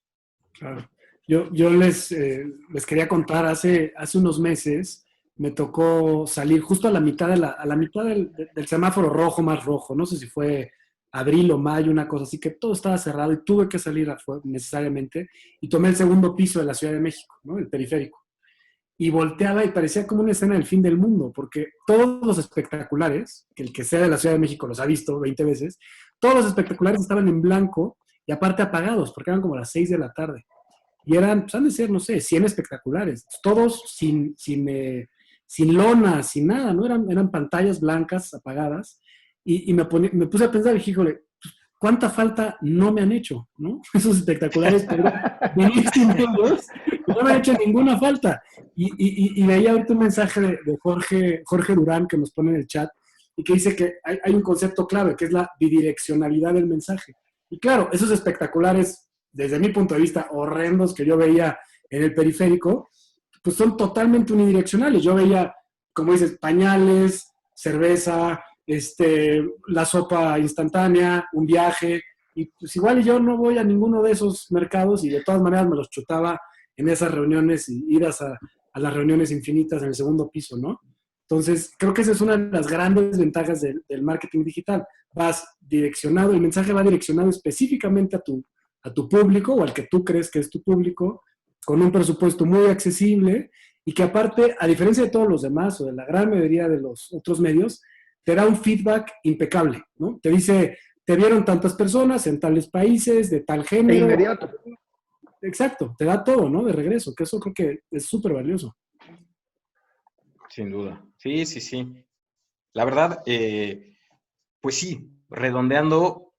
Claro. Yo les quería contar, hace unos meses me tocó salir justo a la mitad, a la mitad del semáforo rojo más rojo, no sé si fue abril o mayo, una cosa así, que todo estaba cerrado y tuve que salir necesariamente y tomé el segundo piso de la Ciudad de México, ¿no? El periférico. Y volteaba y parecía como una escena del fin del mundo, porque todos los espectaculares, que el que sea de la Ciudad de México los ha visto 20 veces, todos los espectaculares estaban en blanco y aparte apagados, porque eran como las 6 de la tarde. Y eran, pues han de ser, no sé, 100 espectaculares, todos sin lona, sin nada, ¿no? Eran pantallas blancas apagadas. Y me puse a pensar, dije, híjole, ¿cuánta falta no me han hecho, ¿no? Esos espectaculares, pero venir sin ellos, no me han hecho ninguna falta. Y veía ahorita un mensaje de Jorge Durán que nos pone en el chat y que dice que hay un concepto clave, que es la bidireccionalidad del mensaje. Y claro, esos espectaculares, desde mi punto de vista, horrendos que yo veía en el periférico, pues son totalmente unidireccionales. Yo veía, como dices, pañales, cerveza, la sopa instantánea, un viaje, y pues igual yo no voy a ninguno de esos mercados y de todas maneras me los chutaba en esas reuniones y idas a las reuniones infinitas en el segundo piso, ¿no? Entonces, creo que esa es una de las grandes ventajas del marketing digital. Vas direccionado, el mensaje va direccionado específicamente a tu público o al que tú crees que es tu público, con un presupuesto muy accesible y que aparte, a diferencia de todos los demás o de la gran mayoría de los otros medios, te da un feedback impecable, ¿no? Te dice, te vieron tantas personas en tales países, de tal E género. inmediato. Exacto, te da todo, ¿no? De regreso, que eso creo que es súper valioso. Sin duda. Sí, sí, sí. La verdad, pues sí, redondeando,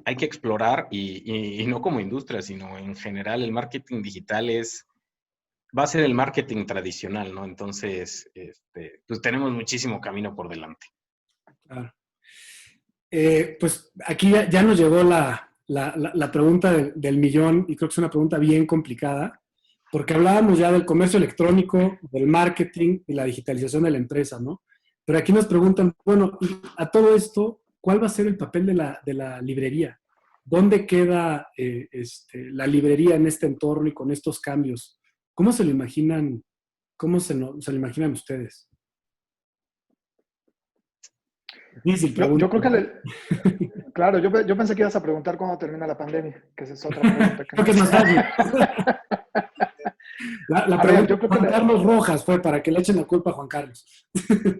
hay que explorar y no como industria, sino en general el marketing digital va a ser el marketing tradicional, ¿no? Entonces, pues tenemos muchísimo camino por delante. Claro. Pues aquí ya nos llegó la pregunta del millón y creo que es una pregunta bien complicada porque hablábamos ya del comercio electrónico, del marketing y la digitalización de la empresa, ¿no? Pero aquí nos preguntan, bueno, y a todo esto, ¿cuál va a ser el papel de la librería? ¿Dónde queda la librería en este entorno y con estos cambios? ¿Cómo se lo imaginan, se lo imaginan ustedes? Difícil Yo pregunta, creo que, ¿no? claro, yo pensé que ibas a preguntar cuándo termina la pandemia, que esa es otra pregunta. Creo que es más fácil. La pregunta de Juan Carlos Rojas fue para que le echen la culpa a Juan Carlos.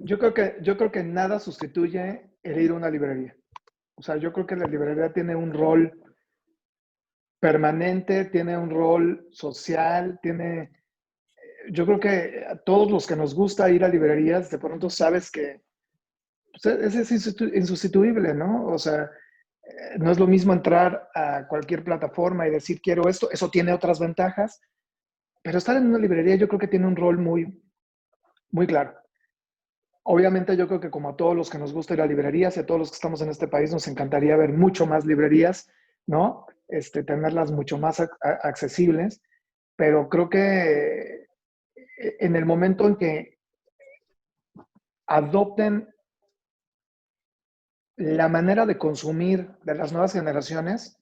yo creo que nada sustituye el ir a una librería. O sea, yo creo que la librería tiene un rol permanente, tiene un rol social, yo creo que a todos los que nos gusta ir a librerías, de pronto sabes que pues, es insustituible, ¿no? O sea, no es lo mismo entrar a cualquier plataforma y decir quiero esto, eso tiene otras ventajas, pero estar en una librería yo creo que tiene un rol muy, muy claro. Obviamente yo creo que como a todos los que nos gusta ir a librerías y a todos los que estamos en este país nos encantaría ver mucho más librerías, ¿no? Tenerlas mucho más accesibles, pero creo que en el momento en que adopten la manera de consumir de las nuevas generaciones,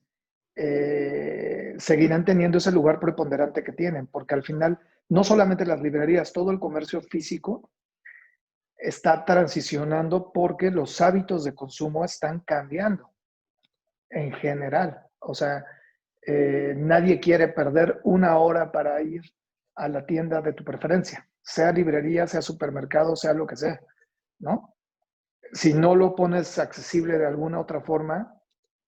seguirán teniendo ese lugar preponderante que tienen, porque al final no solamente las librerías, todo el comercio físico está transicionando porque los hábitos de consumo están cambiando en general. O sea, nadie quiere perder una hora para ir a la tienda de tu preferencia, sea librería, sea supermercado, sea lo que sea, ¿no? Si no lo pones accesible de alguna otra forma,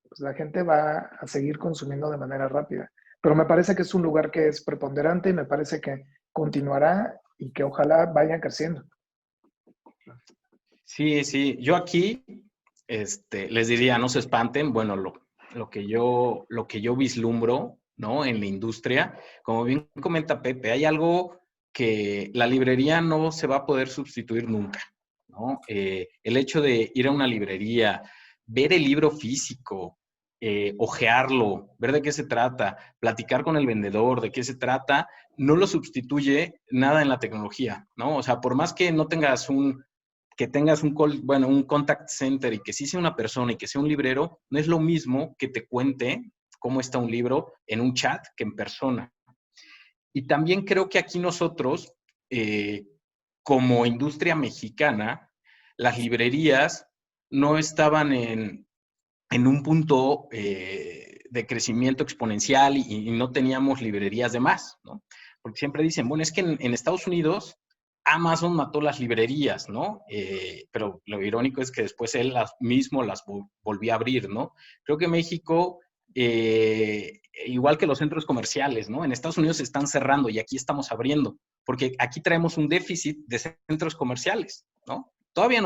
pues la gente va a seguir consumiendo de manera rápida. Pero me parece que es un lugar que es preponderante y me parece que continuará y que ojalá vayan creciendo. Sí, sí. Yo aquí les diría, no se espanten. Bueno, lo que yo vislumbro, ¿no? En la industria, como bien comenta Pepe, hay algo que la librería no se va a poder sustituir nunca, ¿no? El hecho de ir a una librería, ver el libro físico, ojearlo, ver de qué se trata, platicar con el vendedor, de qué se trata, no lo sustituye nada en la tecnología, ¿no? O sea, por más que no tengas que tengas un contact center y que sí sea una persona y que sea un librero, no es lo mismo que te cuente cómo está un libro en un chat que en persona. Y también creo que aquí nosotros, como industria mexicana, las librerías no estaban en un punto de crecimiento exponencial y no teníamos librerías de más, ¿no? Porque siempre dicen, bueno, es que en Estados Unidos Amazon mató las librerías, ¿no? Pero lo irónico es que después él mismo las volvió a abrir, ¿no? Creo que México, igual que los centros comerciales, ¿no? En Estados Unidos se están cerrando y aquí estamos abriendo, porque aquí traemos un déficit de centros comerciales, ¿no? Todavía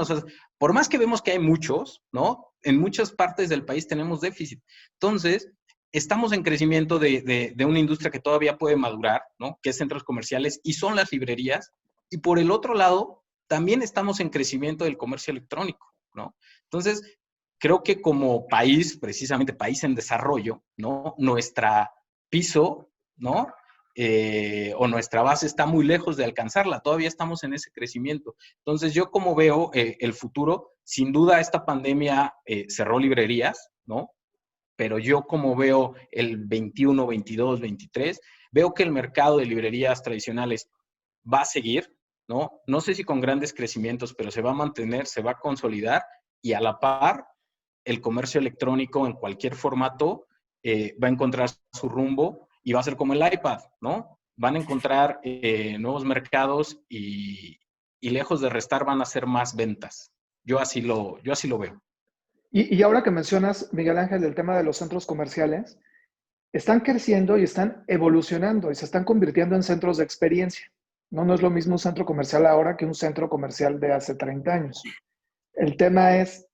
por más que vemos que hay muchos, ¿no? En muchas partes del país tenemos déficit. Entonces, estamos en crecimiento de una industria que todavía puede madurar, ¿no? Que es centros comerciales y son las librerías. Y por el otro lado, también estamos en crecimiento del comercio electrónico, ¿no? Entonces, creo que como país, precisamente país en desarrollo, ¿no? Nuestra piso, ¿no? O nuestra base está muy lejos de alcanzarla, todavía estamos en ese crecimiento. Entonces, yo como veo el futuro, sin duda esta pandemia cerró librerías, ¿no? Pero yo como veo el 21, 22, 23, veo que el mercado de librerías tradicionales va a seguir, ¿no? No sé si con grandes crecimientos, pero se va a mantener, se va a consolidar y a la par el comercio electrónico en cualquier formato va a encontrar su rumbo y va a ser como el iPad, ¿no? Van a encontrar nuevos mercados y lejos de restar van a hacer más ventas. Yo así lo veo. Y ahora que mencionas, Miguel Ángel, el tema de los centros comerciales, están creciendo y están evolucionando y se están convirtiendo en centros de experiencia. No es lo mismo un centro comercial ahora que un centro comercial de hace 30 años. El tema es,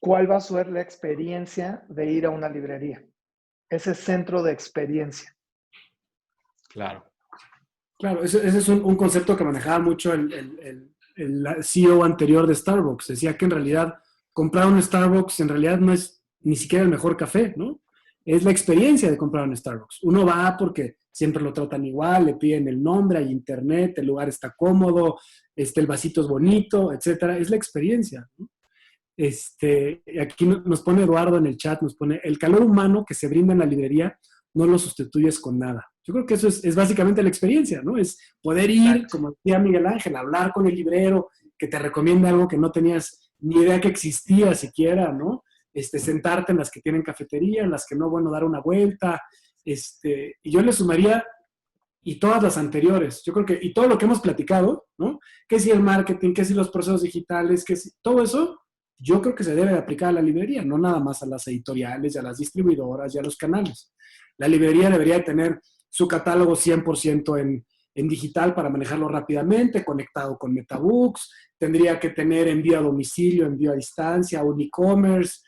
¿cuál va a ser la experiencia de ir a una librería? Ese centro de experiencia. Claro. Claro, ese es un concepto que manejaba mucho el CEO anterior de Starbucks. Decía que en realidad comprar un Starbucks en realidad no es ni siquiera el mejor café, ¿no? Es la experiencia de comprar un Starbucks. Uno va porque siempre lo tratan igual, le piden el nombre, hay internet, el lugar está cómodo, el vasito es bonito, etcétera. Es la experiencia, ¿no? Aquí nos pone Eduardo en el chat, nos pone, el calor humano que se brinda en la librería no lo sustituyes con nada. Yo creo que eso es básicamente la experiencia, ¿no? Es poder ir, Exacto. como decía Miguel Ángel, hablar con el librero, que te recomienda algo que no tenías ni idea que existía siquiera, ¿no? Sentarte en las que tienen cafetería, en las que no, bueno, dar una vuelta. Y yo le sumaría, y todas las anteriores, yo creo que, y todo lo que hemos platicado, ¿no? Que si el marketing, que si los procesos digitales, que si todo eso, yo creo que se debe de aplicar a la librería, no nada más a las editoriales, y a las distribuidoras y a los canales. La librería debería de tener su catálogo 100% en digital para manejarlo rápidamente, conectado con Metabooks, tendría que tener envío a domicilio, envío a distancia, un e-commerce,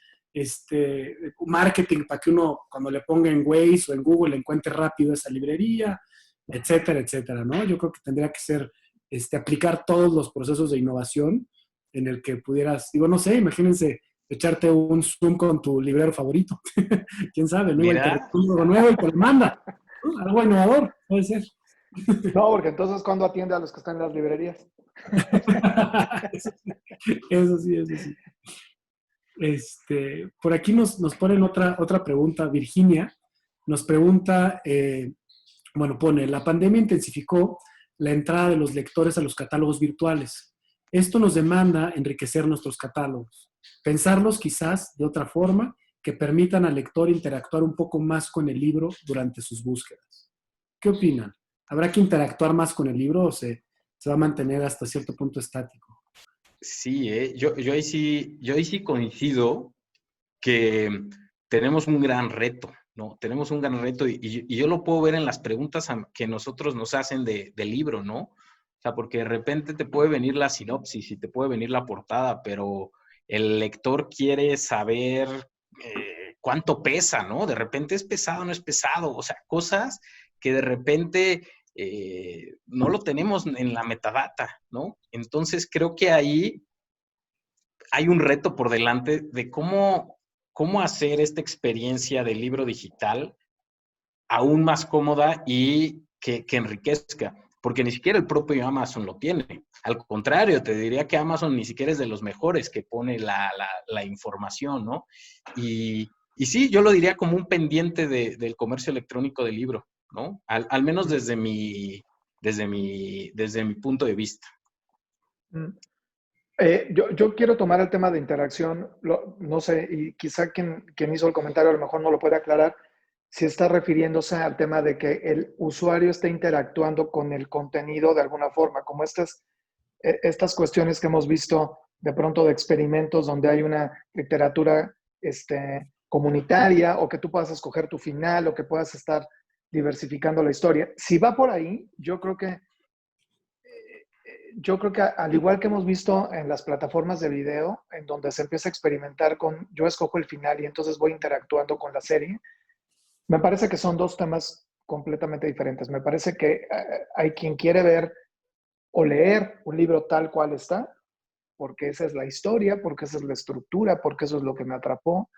marketing para que uno cuando le ponga en Waze o en Google encuentre rápido esa librería, etcétera, etcétera, ¿no? Yo creo que tendría que ser aplicar todos los procesos de innovación en el que pudieras, digo, no sé, imagínense echarte un Zoom con tu librero favorito. ¿Quién sabe? ¿No? Igual te recomienda algo nuevo y te lo manda. ¿No? Algo innovador, puede ser. No, porque entonces, ¿cuándo atiende a los que están en las librerías? Eso sí, eso sí. Por aquí nos ponen otra pregunta. Virginia nos pregunta, pone, la pandemia intensificó la entrada de los lectores a los catálogos virtuales. Esto nos demanda enriquecer nuestros catálogos, pensarlos quizás de otra forma que permitan al lector interactuar un poco más con el libro durante sus búsquedas. ¿Qué opinan? ¿Habrá que interactuar más con el libro o se va a mantener hasta cierto punto estático? Sí, yo ahí sí coincido que tenemos un gran reto, ¿no? Tenemos un gran reto y yo lo puedo ver en las preguntas que nosotros nos hacen del libro, ¿no? O sea, porque de repente te puede venir la sinopsis y te puede venir la portada, pero el lector quiere saber cuánto pesa, ¿no? De repente es pesado, no es pesado, o sea, cosas que de repente no lo tenemos en la metadata, ¿no? Entonces creo que ahí hay un reto por delante de cómo hacer esta experiencia del libro digital aún más cómoda y que enriquezca, porque ni siquiera el propio Amazon lo tiene. Al contrario, te diría que Amazon ni siquiera es de los mejores que pone la información, ¿no? Y sí, yo lo diría como un pendiente del comercio electrónico del libro, ¿no? Al menos desde mi punto de vista. Yo quiero tomar el tema de interacción, no sé, y quizá quien hizo el comentario a lo mejor no lo puede aclarar, si está refiriéndose al tema de que el usuario esté interactuando con el contenido de alguna forma, como estas cuestiones que hemos visto de pronto de experimentos donde hay una literatura comunitaria o que tú puedas escoger tu final o que puedas estar diversificando la historia. Si va por ahí, yo creo que al igual que hemos visto en las plataformas de video, en donde se empieza a experimentar con yo escojo el final y entonces voy interactuando con la serie, me parece que son dos temas completamente diferentes. Me parece que hay quien quiere ver o leer un libro tal cual está, porque esa es la historia, porque esa es la estructura, porque eso es lo que me atrapó.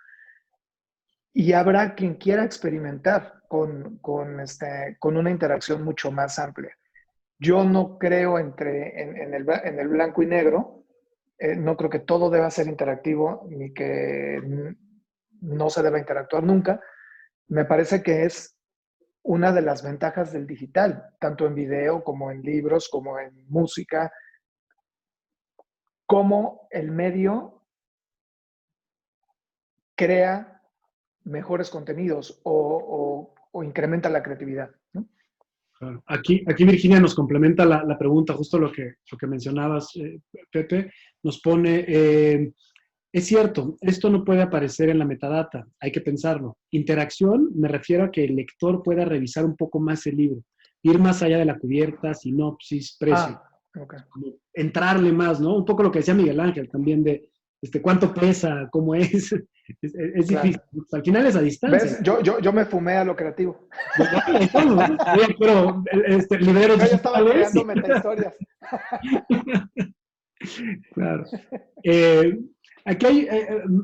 Y habrá quien quiera experimentar con una interacción mucho más amplia. Yo no creo en el blanco y negro, no creo que todo deba ser interactivo ni que no se deba interactuar nunca. Me parece que es una de las ventajas del digital, tanto en video como en libros, como en música, cómo el medio crea mejores contenidos o incrementa la creatividad, ¿no? Claro. Aquí Virginia nos complementa la pregunta, justo lo que mencionabas, Pepe, nos pone, es cierto, esto no puede aparecer en la metadata, hay que pensarlo. Interacción, me refiero a que el lector pueda revisar un poco más el libro, ir más allá de la cubierta, sinopsis, precio. Okay. Entrarle más, ¿no? Un poco lo que decía Miguel Ángel también de cuánto pesa, cómo es. Es difícil. Claro. Al final es a distancia. ¿Ves? Yo me fumé a lo creativo. Pero libreros yo estaba creando metahistorias. Claro. Aquí hay,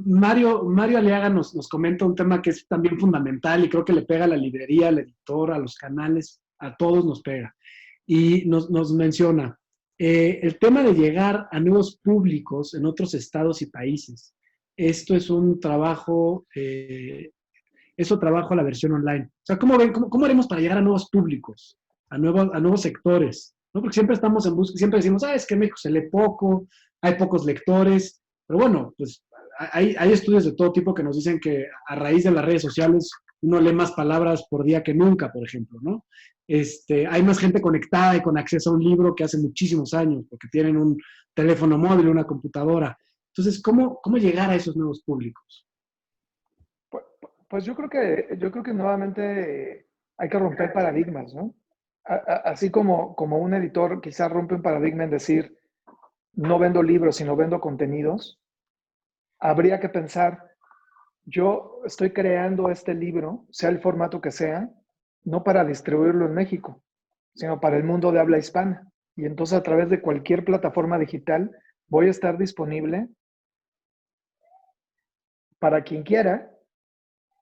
Mario Aliaga nos comenta un tema que es también fundamental y creo que le pega a la librería, al editor, a los canales, a todos nos pega. Y nos menciona el tema de llegar a nuevos públicos en otros estados y países. Esto es un trabajo, eso trabajo a la versión online. O sea, ¿cómo haremos para llegar a nuevos públicos, a nuevos sectores? ¿No? Porque siempre estamos en busca, siempre decimos, es que en México se lee poco, hay pocos lectores, pero bueno, pues hay estudios de todo tipo que nos dicen que a raíz de las redes sociales uno lee más palabras por día que nunca, por ejemplo, ¿no? Hay más gente conectada y con acceso a un libro que hace muchísimos años, porque tienen un teléfono móvil, una computadora. Entonces, ¿cómo llegar a esos nuevos públicos? Pues yo creo que nuevamente hay que romper paradigmas, ¿no? Así como un editor quizás rompe un paradigma en decir, no vendo libros, sino vendo contenidos, habría que pensar, yo estoy creando este libro, sea el formato que sea, no para distribuirlo en México, sino para el mundo de habla hispana. Y entonces a través de cualquier plataforma digital voy a estar disponible para quien quiera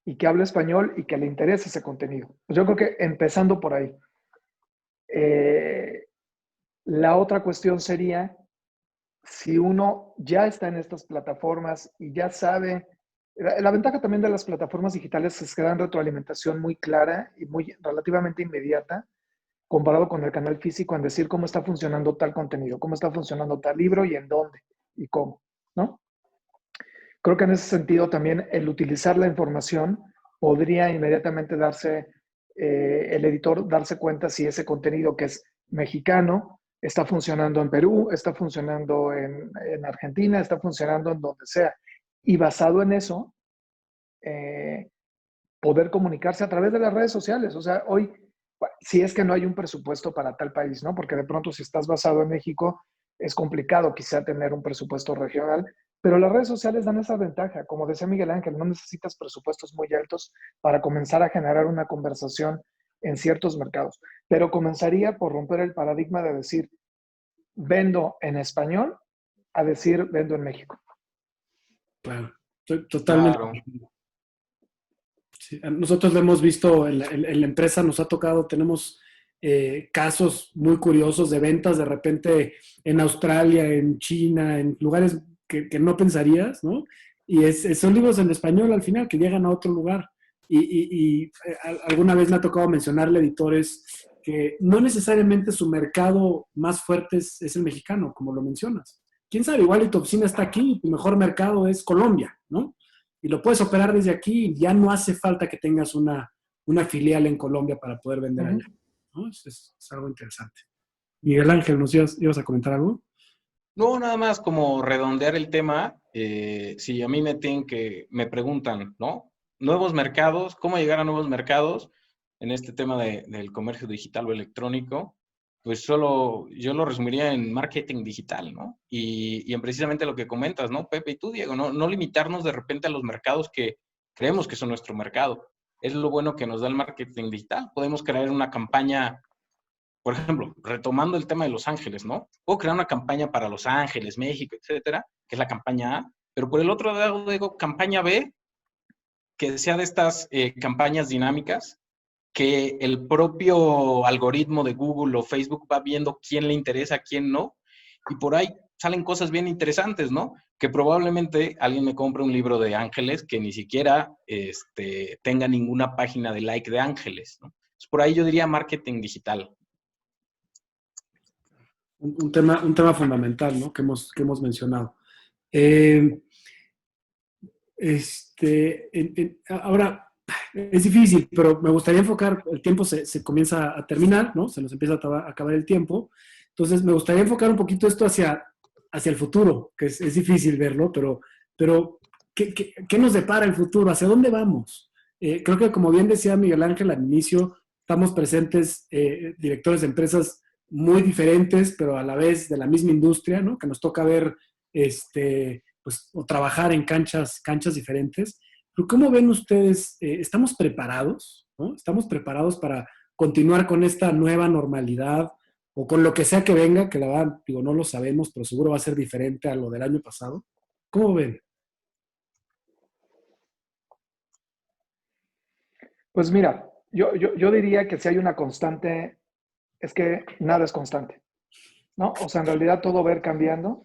y que hable español y que le interese ese contenido. Pues yo creo que empezando por ahí. La otra cuestión sería, si uno ya está en estas plataformas y ya sabe, la ventaja también de las plataformas digitales es que dan retroalimentación muy clara y muy relativamente inmediata comparado con el canal físico en decir cómo está funcionando tal contenido, cómo está funcionando tal libro y en dónde y cómo, ¿no? Creo que en ese sentido también el utilizar la información podría inmediatamente el editor darse cuenta si ese contenido que es mexicano está funcionando en Perú, está funcionando en Argentina, está funcionando en donde sea. Y basado en eso, eh, poder comunicarse a través de las redes sociales. O sea, hoy, si es que no hay un presupuesto para tal país, ¿no? Porque de pronto si estás basado en México, es complicado quizá tener un presupuesto regional, pero las redes sociales dan esa ventaja. Como decía Miguel Ángel, no necesitas presupuestos muy altos para comenzar a generar una conversación en ciertos mercados. Pero comenzaría por romper el paradigma de decir, vendo en español a decir, vendo en México. Claro, estoy totalmente. Claro. Sí, nosotros lo hemos visto en la empresa, nos ha tocado, tenemos casos muy curiosos de ventas de repente en Australia, en China, en lugares que no pensarías, ¿no? Y son libros en español al final que llegan a otro lugar. Alguna vez me ha tocado mencionarle a editores que no necesariamente su mercado más fuerte es el mexicano, como lo mencionas. Quién sabe, igual y tu oficina está aquí y tu mejor mercado es Colombia, ¿no? Y lo puedes operar desde aquí y ya no hace falta que tengas una filial en Colombia para poder vender allá, ¿no? Es algo interesante. Miguel Ángel, ¿nos ibas a comentar algo? No, nada más como redondear el tema, si a mí me preguntan, ¿no? Nuevos mercados, ¿cómo llegar a nuevos mercados en este tema del comercio digital o electrónico? Pues solo yo lo resumiría en marketing digital, ¿no? Y en precisamente lo que comentas, ¿no? Pepe y tú, Diego, no limitarnos de repente a los mercados que creemos que son nuestro mercado. Es lo bueno que nos da el marketing digital. Podemos crear una campaña, por ejemplo, retomando el tema de Los Ángeles, ¿no? Puedo crear una campaña para Los Ángeles, México, etcétera, que es la campaña A, pero por el otro lado digo campaña B, que sea de estas campañas dinámicas, que el propio algoritmo de Google o Facebook va viendo quién le interesa, quién no, y por ahí salen cosas bien interesantes, ¿no? Que probablemente alguien me compre un libro de ángeles que ni siquiera tenga ninguna página de like de ángeles, ¿no? Entonces, por ahí yo diría marketing digital. Un tema fundamental, ¿no? Que hemos mencionado. Ahora, es difícil, pero me gustaría enfocar, el tiempo se comienza a terminar, ¿no? Se nos empieza a acabar el tiempo. Entonces, me gustaría enfocar un poquito esto hacia el futuro, que es difícil verlo, pero ¿qué nos depara el futuro? ¿Hacia dónde vamos? Creo que, como bien decía Miguel Ángel al inicio, estamos presentes directores de empresas muy diferentes, pero a la vez de la misma industria, ¿no? Que nos toca ver pues, o trabajar en canchas diferentes. Pero ¿cómo ven ustedes? ¿Estamos preparados? ¿No? ¿Estamos preparados para continuar con esta nueva normalidad o con lo que sea que venga? Que la verdad, digo, no lo sabemos, pero seguro va a ser diferente a lo del año pasado. ¿Cómo ven? Pues mira, yo diría que si hay una constante, es que nada es constante, ¿no? O sea, en realidad todo va a ir cambiando,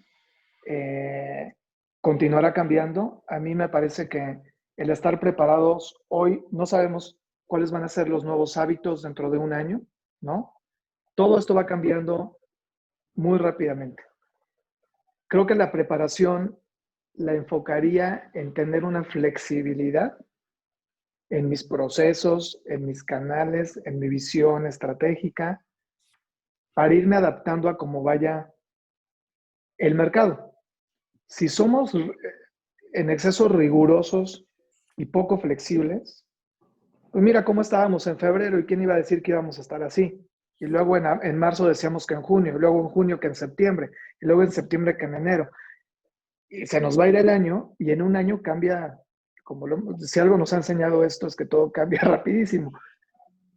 eh, continuará cambiando. A mí me parece que el estar preparados hoy, no sabemos cuáles van a ser los nuevos hábitos dentro de un año, ¿no? Todo esto va cambiando muy rápidamente. Creo que la preparación la enfocaría en tener una flexibilidad en mis procesos, en mis canales, en mi visión estratégica, para irme adaptando a cómo vaya el mercado. Si somos en exceso rigurosos y poco flexibles, pues mira cómo estábamos en febrero y quién iba a decir que íbamos a estar así. Y luego en marzo decíamos que en junio, y luego en junio que en septiembre, y luego en septiembre que en enero. Y se nos va a ir el año y en un año cambia, si algo nos ha enseñado esto es que todo cambia rapidísimo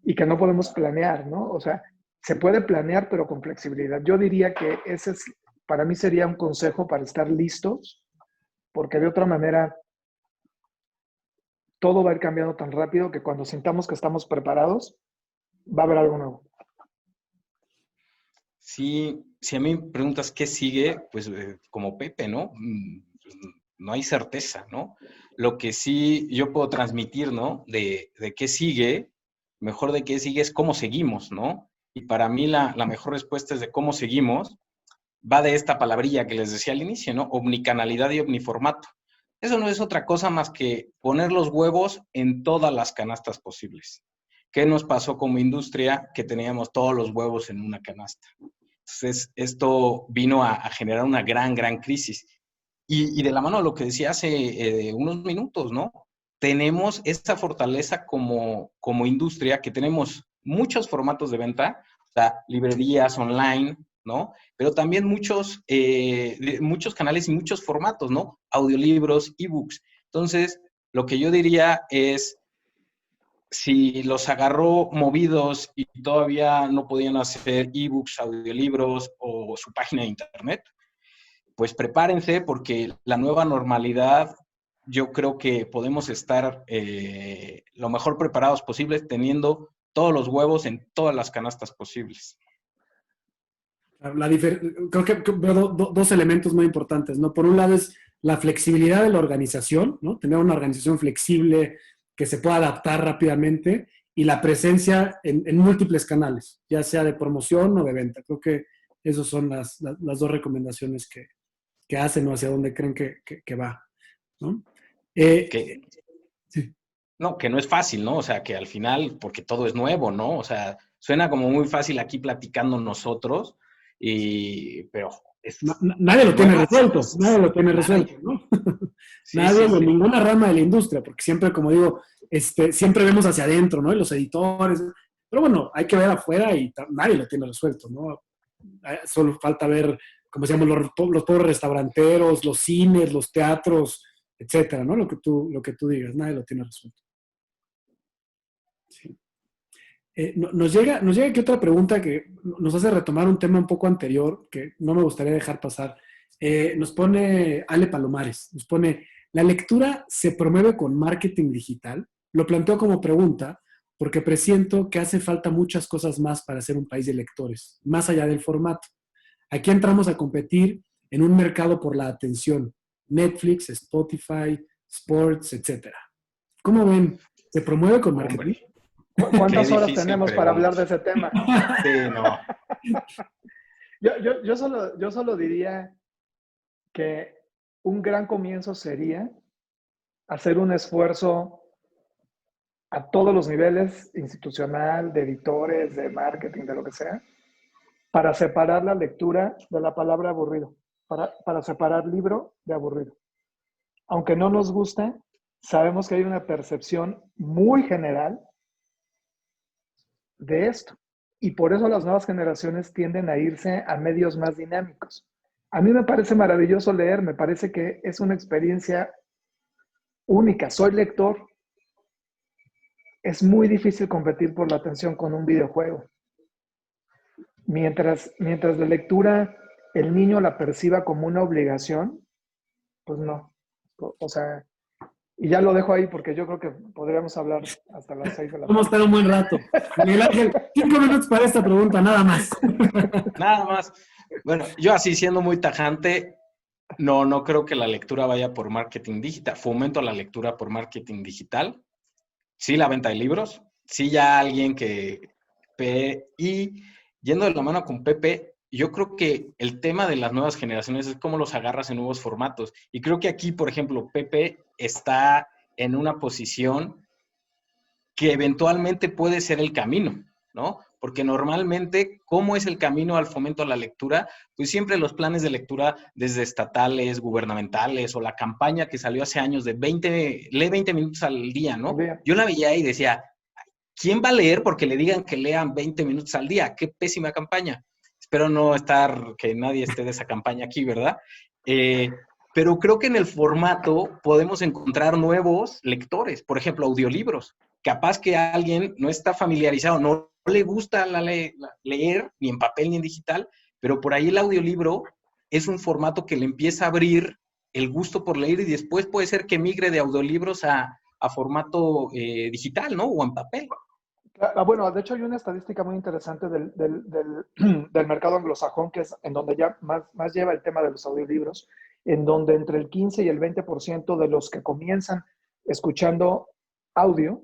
y que no podemos planear, ¿no? O sea, se puede planear pero con flexibilidad. Yo diría que para mí sería un consejo para estar listos, porque de otra manera todo va a ir cambiando tan rápido que cuando sintamos que estamos preparados, va a haber algo nuevo. Sí, si a mí me preguntas qué sigue, pues como Pepe, ¿no? No hay certeza, ¿no? Lo que sí yo puedo transmitir, ¿no? De qué sigue, mejor de qué sigue es cómo seguimos, ¿no? Y para mí la mejor respuesta es de cómo seguimos, va de esta palabrilla que les decía al inicio, ¿no? Omnicanalidad y omniformato. Eso no es otra cosa más que poner los huevos en todas las canastas posibles. ¿Qué nos pasó como industria? Que teníamos todos los huevos en una canasta. Entonces, esto vino a generar una gran crisis. Y de la mano de lo que decía hace unos minutos, ¿no? Tenemos esta fortaleza como industria, que tenemos muchos formatos de venta, o sea, librerías online, ¿no? Pero también muchos canales y muchos formatos, ¿no? Audiolibros, ebooks. Entonces, lo que yo diría es, si los agarró movidos y todavía no podían hacer ebooks, audiolibros o su página de internet, pues prepárense, porque la nueva normalidad, yo creo que podemos estar lo mejor preparados posibles, teniendo todos los huevos en todas las canastas posibles. Creo que veo dos elementos muy importantes, ¿no? Por un lado es la flexibilidad de la organización, ¿no? Tener una organización flexible que se pueda adaptar rápidamente, y la presencia en múltiples canales, ya sea de promoción o de venta. Creo que esas son las dos recomendaciones que hacen o hacia dónde creen que va, ¿no? Sí. No, que no es fácil, ¿no? O sea, que al final, porque todo es nuevo, ¿no? O sea, suena como muy fácil aquí platicando nosotros, pero nadie lo tiene resuelto, nadie lo tiene resuelto, ¿no? Sí, Nadie sí, de sí. ninguna rama de la industria, porque siempre, como digo, siempre vemos hacia adentro, ¿no? Y los editores, pero bueno, hay que ver afuera y nadie lo tiene resuelto, ¿no? Solo falta ver, como decíamos, los pobres restauranteros, los cines, los teatros, etcétera, ¿no? Lo que tú digas, nadie lo tiene resuelto. Sí. Nos llega aquí otra pregunta que nos hace retomar un tema un poco anterior que no me gustaría dejar pasar. Nos pone Ale Palomares, nos pone: ¿la lectura se promueve con marketing digital? Lo planteo como pregunta porque presiento que hace falta muchas cosas más para ser un país de lectores, más allá del formato. Aquí entramos a competir en un mercado por la atención: Netflix, Spotify, Sports, etcétera. ¿Cómo ven? ¿Se promueve con marketing? ¿Cuántas horas tenemos para hablar de ese tema? Sí, no. Yo solo diría que un gran comienzo sería hacer un esfuerzo a todos los niveles, institucional, de editores, de marketing, de lo que sea, para separar la lectura de la palabra aburrido, para separar libro de aburrido. Aunque no nos guste, sabemos que hay una percepción muy general de esto. Y por eso las nuevas generaciones tienden a irse a medios más dinámicos. A mí me parece maravilloso leer, me parece que es una experiencia única. Soy lector. Es muy difícil competir por la atención con un videojuego. Mientras la lectura, el niño la perciba como una obligación, pues no. O sea, y ya lo dejo ahí porque yo creo que podríamos hablar hasta las 6 de la tarde. Vamos a estar un buen rato. Miguel Ángel, 5 minutos para esta pregunta, nada más. Nada más. Bueno, yo así siendo muy tajante, no creo que la lectura vaya por marketing digital. Fomento la lectura por marketing digital. Sí, la venta de libros. Sí, ya alguien y yendo de la mano con Pepe, yo creo que el tema de las nuevas generaciones es cómo los agarras en nuevos formatos. Y creo que aquí, por ejemplo, Pepe está en una posición que eventualmente puede ser el camino, ¿no? Porque normalmente, ¿cómo es el camino al fomento a la lectura? Pues siempre los planes de lectura, desde estatales, gubernamentales, o la campaña que salió hace años de lee 20 minutos al día, ¿no? Yo la veía y decía, ¿quién va a leer porque le digan que lean 20 minutos al día? ¡Qué pésima campaña! Espero que nadie esté de esa campaña aquí, ¿verdad? Pero creo que en el formato podemos encontrar nuevos lectores, por ejemplo, audiolibros. Capaz que alguien no está familiarizado, no le gusta leer, ni en papel ni en digital, pero por ahí el audiolibro es un formato que le empieza a abrir el gusto por leer, y después puede ser que migre de audiolibros a formato digital, ¿no? O en papel. Bueno, de hecho hay una estadística muy interesante del mercado anglosajón, que es en donde ya más lleva el tema de los audiolibros, en donde entre el 15 y el 20% de los que comienzan escuchando audio,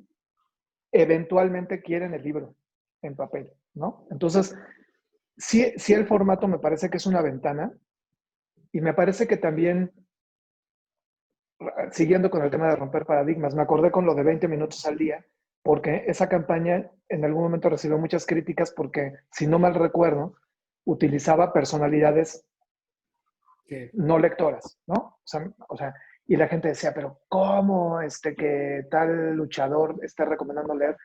eventualmente quieren el libro en papel, ¿no? Entonces, sí el formato me parece que es una ventana, y me parece que también, siguiendo con el tema de romper paradigmas, me acordé con lo de 20 minutos al día, porque esa campaña en algún momento recibió muchas críticas porque, si no mal recuerdo, utilizaba personalidades no lectoras, ¿no? O sea, y la gente decía, pero ¿cómo que tal luchador esté recomendando leer?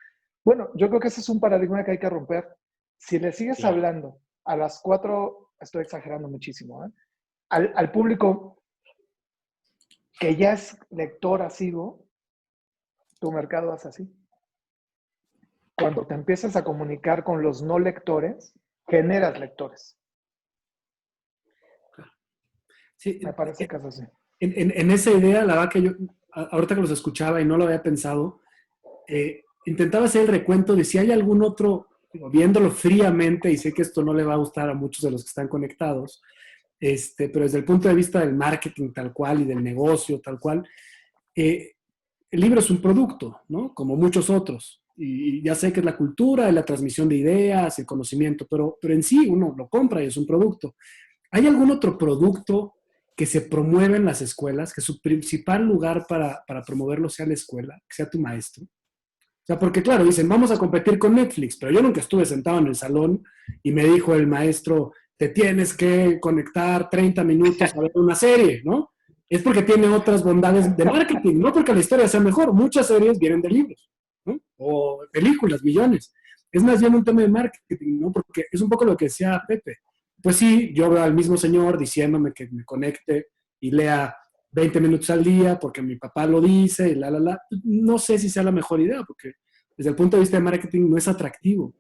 Bueno, yo creo que ese es un paradigma que hay que romper. Si le sigues hablando a las 4, estoy exagerando muchísimo, ¿eh? Al público que ya es lector asiduo, tu mercado es así. Cuando te empiezas a comunicar con los no lectores, generas lectores. Sí, me parece que es así. En esa idea, la verdad que yo, ahorita que los escuchaba y no lo había pensado, intentaba hacer el recuento de si hay algún otro, viéndolo fríamente, y sé que esto no le va a gustar a muchos de los que están conectados, pero desde el punto de vista del marketing tal cual y del negocio tal cual, el libro es un producto, ¿no? Como muchos otros. Y ya sé que es la cultura, la transmisión de ideas, el conocimiento, pero en sí uno lo compra y es un producto. ¿Hay algún otro producto que se promueve en las escuelas, que su principal lugar para promoverlo sea la escuela, que sea tu maestro? O sea, porque claro, dicen, vamos a competir con Netflix, pero yo nunca estuve sentado en el salón y me dijo el maestro, te tienes que conectar 30 minutos a ver una serie, ¿no? Es porque tiene otras bondades de marketing, no porque la historia sea mejor. Muchas series vienen de libros, ¿no? O películas, millones. Es más bien un tema de marketing, ¿no? Porque es un poco lo que decía Pepe. Pues sí, yo veo al mismo señor diciéndome que me conecte y lea 20 minutos al día porque mi papá lo dice y la. No sé si sea la mejor idea porque desde el punto de vista de marketing no es atractivo.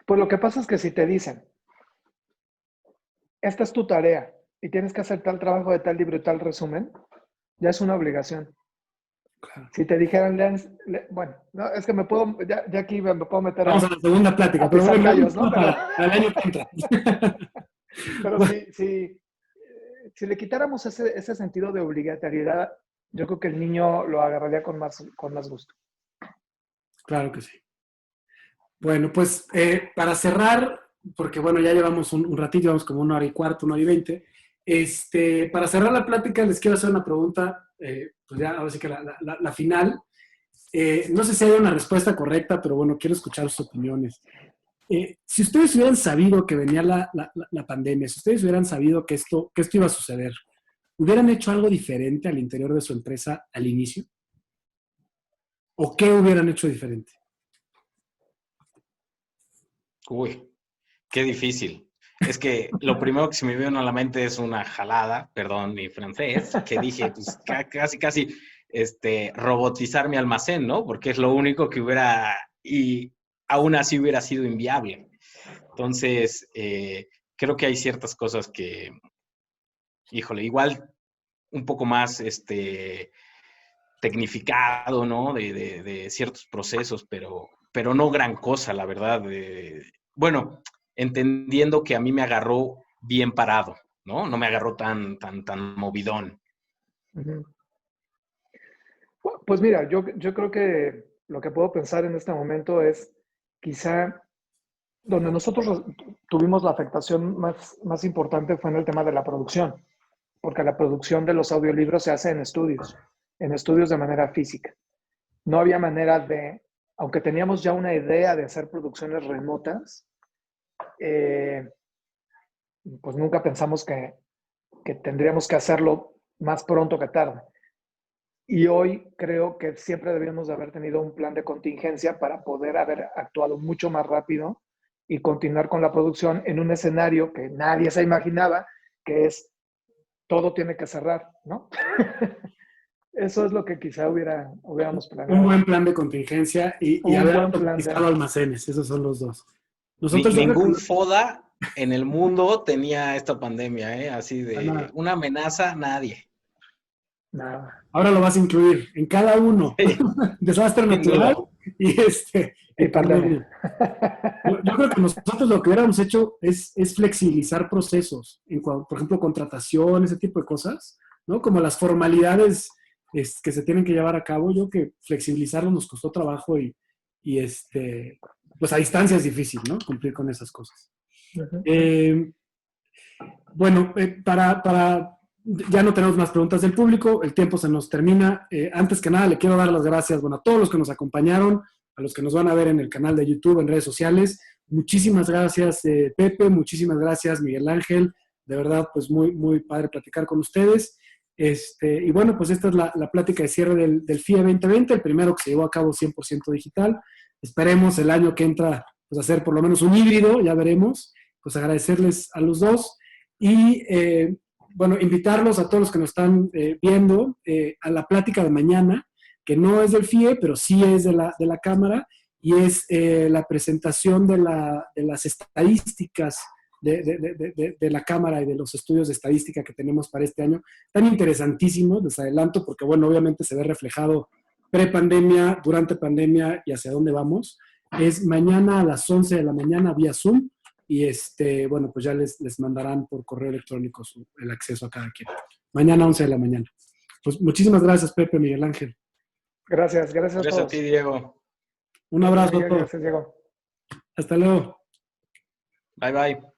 Pues lo que pasa es que si te dicen, esta es tu tarea y tienes que hacer tal trabajo de tal libro y tal resumen, ya es una obligación. Claro. Si te dijeran, bueno, no, es que me puedo, ya aquí me puedo meter. Vamos a la segunda plática, pero bueno, callos, ¿no? para el año que entra. Pero bueno. Si le quitáramos ese sentido de obligatoriedad, yo creo que el niño lo agarraría con más gusto. Claro que sí. Bueno, pues para cerrar, porque bueno, ya llevamos un ratito, llevamos como 1 hora y cuarto, 1 hora y 20. Para cerrar la plática, les quiero hacer una pregunta, pues ya ahora sí que la final. No sé si hay una respuesta correcta, pero bueno, quiero escuchar sus opiniones. Si ustedes hubieran sabido que venía la pandemia, si ustedes hubieran sabido que esto iba a suceder, ¿hubieran hecho algo diferente al interior de su empresa al inicio? ¿O qué hubieran hecho diferente? Uy, qué difícil. Es que lo primero que se me vino a la mente es una jalada, perdón mi francés, que dije, pues casi, robotizar mi almacén, ¿no? Porque es lo único que hubiera, y aún así hubiera sido inviable. Entonces, creo que hay ciertas cosas que, híjole, igual un poco más, tecnificado, ¿no? De ciertos procesos, pero no gran cosa, la verdad. Bueno, entendiendo que a mí me agarró bien parado, ¿no? No me agarró tan movidón. Uh-huh. Pues mira, yo creo que lo que puedo pensar en este momento es quizá donde nosotros tuvimos la afectación más importante fue en el tema de la producción, porque la producción de los audiolibros se hace en estudios de manera física. No había manera de, aunque teníamos ya una idea de hacer producciones remotas, pues nunca pensamos que tendríamos que hacerlo más pronto que tarde. Y hoy creo que siempre debíamos de haber tenido un plan de contingencia para poder haber actuado mucho más rápido y continuar con la producción en un escenario que nadie se imaginaba, que es todo tiene que cerrar, ¿no? Eso es lo que quizá hubiéramos planeado. Un buen plan de contingencia y haber automatizado almacenes, esos son los dos. Ningún FODA en el mundo tenía esta pandemia, ¿eh? Así de una amenaza, nadie. Nada. Ahora lo vas a incluir en cada uno. Sí. Desastre natural, Y pandemia. Yo creo que nosotros lo que hubiéramos hecho es flexibilizar procesos, por ejemplo, contratación, ese tipo de cosas, ¿no? Como las formalidades que se tienen que llevar a cabo. Yo que flexibilizarlo nos costó trabajo y pues a distancia es difícil, ¿no? Cumplir con esas cosas. Bueno, ya no tenemos más preguntas del público, el tiempo se nos termina. Antes que nada, le quiero dar las gracias, bueno, a todos los que nos acompañaron, a los que nos van a ver en el canal de YouTube, en redes sociales. Muchísimas gracias, Pepe, muchísimas gracias, Miguel Ángel. De verdad, pues muy, muy padre platicar con ustedes. Y bueno, pues esta es la plática de cierre del FIE 2020, el primero que se llevó a cabo 100% digital. Esperemos el año que entra pues hacer por lo menos un híbrido, ya veremos. Pues agradecerles a los dos y bueno, invitarlos a todos los que nos están viendo a la plática de mañana, que no es del FIE, pero sí es de la Cámara, y es la presentación de las estadísticas de la Cámara y de los estudios de estadística que tenemos para este año. Tan interesantísimos, les adelanto, porque bueno, obviamente se ve reflejado pre-pandemia, durante pandemia y hacia dónde vamos. Es mañana a las 11 de la mañana vía Zoom. Y bueno, pues ya les mandarán por correo electrónico el acceso a cada quien. Mañana 11 de la mañana. Pues muchísimas gracias, Pepe, Miguel Ángel. Gracias a todos. Gracias a ti, Diego. Un abrazo a todos. Gracias, Diego. Hasta luego. Bye, bye.